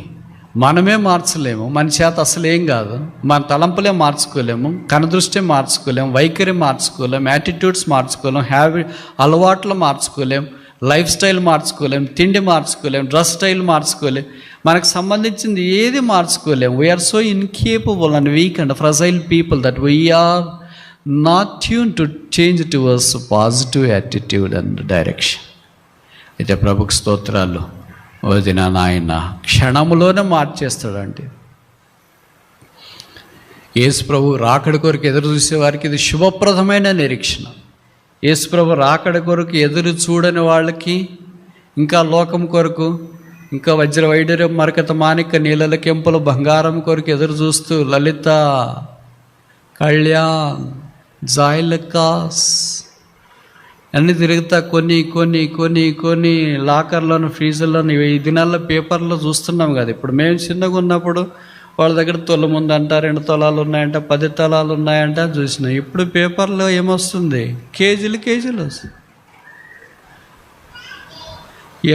మనమే మార్చలేము. మన చేత అసలు ఏం కాదు. మన తలంపులే మార్చుకోలేము, కనుదృష్టి మార్చుకోలేము, వైఖరి మార్చుకోలేము, యాటిట్యూడ్స్ మార్చుకోలేము, అలవాట్లు మార్చుకోలేము, లైఫ్ స్టైల్ మార్చుకోలేం, తిండి మార్చుకోలేం, డ్రెస్ స్టైల్ మార్చుకోలేం, మనకు సంబంధించింది ఏది మార్చుకోలేం. We are so incapable and weak and fragile people that we are not tune to change towards positive attitude and direction. అయితే ప్రభుకు స్తోత్రాలు. వదిన నాయన క్షణములోనే మార్చేస్తాడంటే. యేసు ప్రభు రాకడ కొరకు ఎదురు చూసే వారికి ఇది శుభప్రదమైన నిరీక్షణ. యేసు ప్రభు రాకడ కొరకు ఎదురు చూడని వాళ్ళకి, ఇంకా లోకం కొరకు, ఇంకా వజ్ర వైడూర్యం మరకత మాణిక్య నీళ్ళల కెంపుల బంగారం కొరకు ఎదురు చూస్తూ లలిత, కళ్యాణ్, జాయిలకాస్ అన్నీ తిరుగుతా కొన్ని కొన్ని కొన్ని కొన్ని లాకర్లోను, ఫ్రీజర్లోను, ఈ దినాల్లో పేపర్లో చూస్తున్నాం కదా. ఇప్పుడు మేము చిన్నగా ఉన్నప్పుడు వాళ్ళ దగ్గర తొల ముందంట 2 తులాలు ఉన్నాయంట, 10 తులాలు ఉన్నాయంట చూసినాం. ఇప్పుడు పేపర్లో ఏమొస్తుంది? కేజీలు వస్తుంది.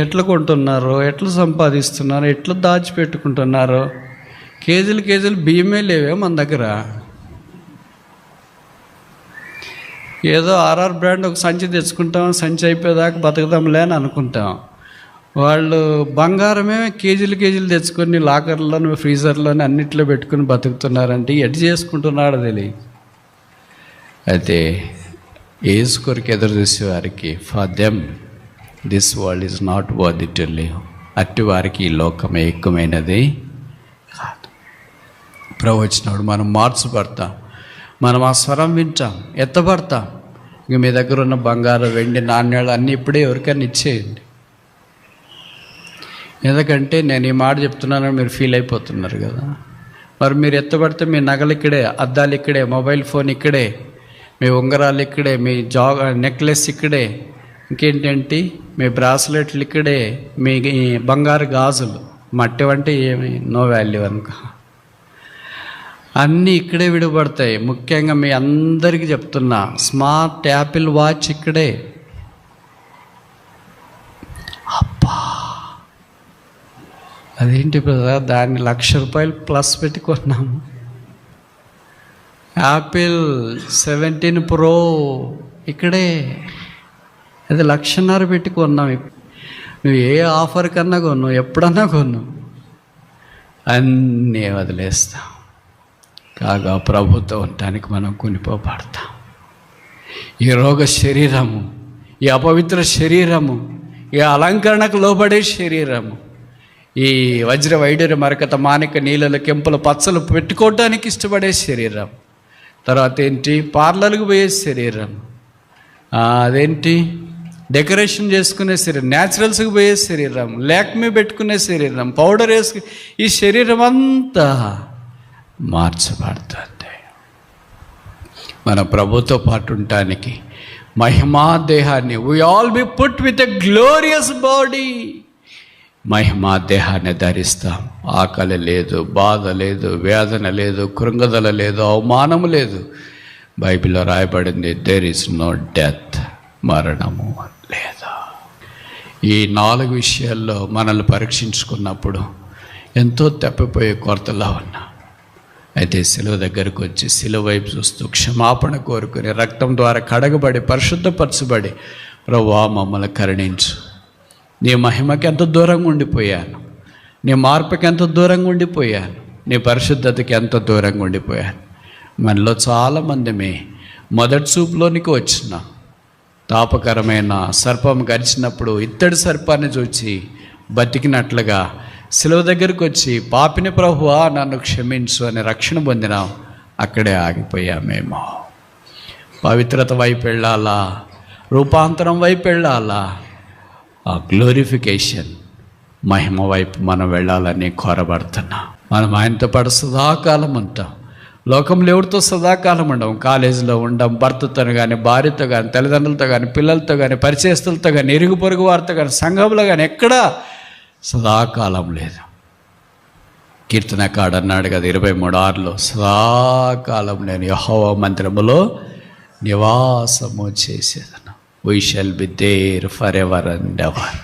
ఎట్లా కొంటున్నారో, ఎట్లా సంపాదిస్తున్నారో, ఎట్లా దాచిపెట్టుకుంటున్నారో. కేజీలు బియ్యమే లేవే మన దగ్గర. ఏదో ఆర్ఆర్ బ్రాండ్ ఒక సంచి తెచ్చుకుంటాం, సంచి అయిపోయేదాకా బతుకుదాంలే అని అనుకుంటాం. వాళ్ళు బంగారమే కేజీలు తెచ్చుకొని లాకర్లోని, ఫ్రీజర్లోని అన్నిట్లో పెట్టుకుని బతుకుతున్నారంటే ఎటు చేసుకుంటున్నాడో తెలియదు. అయితే యేసు కొరకు ఎదురు చూసేవారికి, for them this world is not worth to live. అట్టి వారికి ఈ లోకం ఎక్కువైనది కాదు. ప్రభు వచ్చినప్పుడు మనం మార్చబడతాం. మనం ఆ స్వరం వింటాం, ఎత్తబడతాం. ఇంక మీ దగ్గర ఉన్న బంగారం, వెండి, నాణ్యాలు అన్నీ ఇప్పుడే ఎవరికైనా ఇచ్చేయండి. ఎందుకంటే నేను ఈ మాట చెప్తున్నానని మీరు ఫీల్ అయిపోతున్నారు కదా. మరి మీరు ఎత్తబడితే మీ నగలు ఇక్కడే, అద్దాలు ఇక్కడే, మొబైల్ ఫోన్ ఇక్కడే, మీ ఉంగరాలు ఇక్కడే, మీ నెక్లెస్ ఇక్కడే, ఇంకేంటంటే మీ బ్రాస్లెట్లు ఇక్కడే, మీ బంగారు గాజులు, మట్టి అంటే ఏమి నో వాల్యూ అనుకో, అన్నీ ఇక్కడే విడిపడతాయి. ముఖ్యంగా మీ అందరికీ చెప్తున్నా, స్మార్ట్ యాపిల్ వాచ్ ఇక్కడే. అబ్బా, అదేంటి బ్రదర్, దాన్ని ₹1,00,000 ప్లస్ పెట్టి కొన్నాము. యాపిల్ 17 Pro ఇక్కడే, అది ₹1,50,000 పెట్టి కొన్నాం. నువ్వు ఏ ఆఫర్ కన్నా కొన్నావు, ఎప్పుడన్నా కొన్నావు, అన్నీ వదిలేస్తాం. కాగా ప్రభుతో ఉండటానికి మనం కొనిపోబడతాం. ఈ రోగ శరీరము, ఈ అపవిత్ర శరీరము, ఈ అలంకరణకు లోబడే శరీరము, ఈ వజ్ర వైడూర్య మరకత మాణిక్య నీళ్ళల కెంపుల పచ్చలు పెట్టుకోవడానికి ఇష్టపడే శరీరం, తర్వాత ఏంటి పార్లర్కి పోయే శరీరం, అదేంటి డెకరేషన్ చేసుకునే శరీరం, న్యాచురల్స్కి పోయే శరీరం, లాక్మీ పెట్టుకునే శరీరం, పౌడర్ వేసుకు, ఈ శరీరం అంతా మార్చబడుతుంది. మన ప్రభుతో పాటు ఉండటానికి మహిమా దేహాన్ని, we all be put with a glorious body, మహిమా దేహాన్ని ధరిస్తాం. ఆకలి లేదు, బాధ లేదు, వేదన లేదు, కృంగదల లేదు, అవమానము లేదు. బైబిల్లో రాయబడింది, దేర్ ఇస్ నో డెత్, మరణము లేదు. ఈ 4 విషయాల్లో మనల్ని పరీక్షించుకున్నప్పుడు ఎంతో తప్పిపోయే కొరతలా ఉన్నా, అయితే శిలువ దగ్గరకు వచ్చి శిలువ వైపు చూస్తూ క్షమాపణ కోరుకుని రక్తం ద్వారా కడగబడి పరిశుద్ధపరచబడి, ప్రభువా మమ్మల్ని కరుణించు, నీ మహిమకి ఎంత దూరంగా ఉండిపోయాను, నీ మార్పుకి ఎంత దూరంగా ఉండిపోయాను, నీ పరిశుద్ధతకి ఎంత దూరంగా ఉండిపోయాను. మనలో చాలామందిమే మొదటి చూపులోనికి వచ్చిన తాపకరమైన సర్పం గరిచినప్పుడు ఇత్తడి సర్పాన్ని చూచి బతికినట్లుగా శిలువ దగ్గరికి వచ్చి పాపిని ప్రభువా నన్ను క్షమించు అని రక్షణ పొందినాం. అక్కడే ఆగిపోయామేమో. పవిత్రత వైపు వెళ్ళాలా, రూపాంతరం వైపు వెళ్ళాలా, ఆ గ్లోరిఫికేషన్ మహిమ వైపు మనం వెళ్ళాలని కోరబడుతున్నాం. మనం ఆయనతో పాటు సదాకాలం ఉంటాం. లోకంలో ఎవరితో సదాకాలం ఉండం. కాలేజీలో ఉండం, భర్తతో కానీ, భార్యతో కానీ, తల్లిదండ్రులతో కానీ, పిల్లలతో కానీ, పరిచయస్తులతో కానీ, ఇరుగు పొరుగు వారితో కానీ, సంఘంలో కానీ ఎక్కడా సదాకాలం లేదు. కీర్తనకాడు అన్నాడు కదా 23:6 సదాకాలం నేను యెహోవా మందిరములో నివాసము చేసేదను. We shall be there for ever and ever.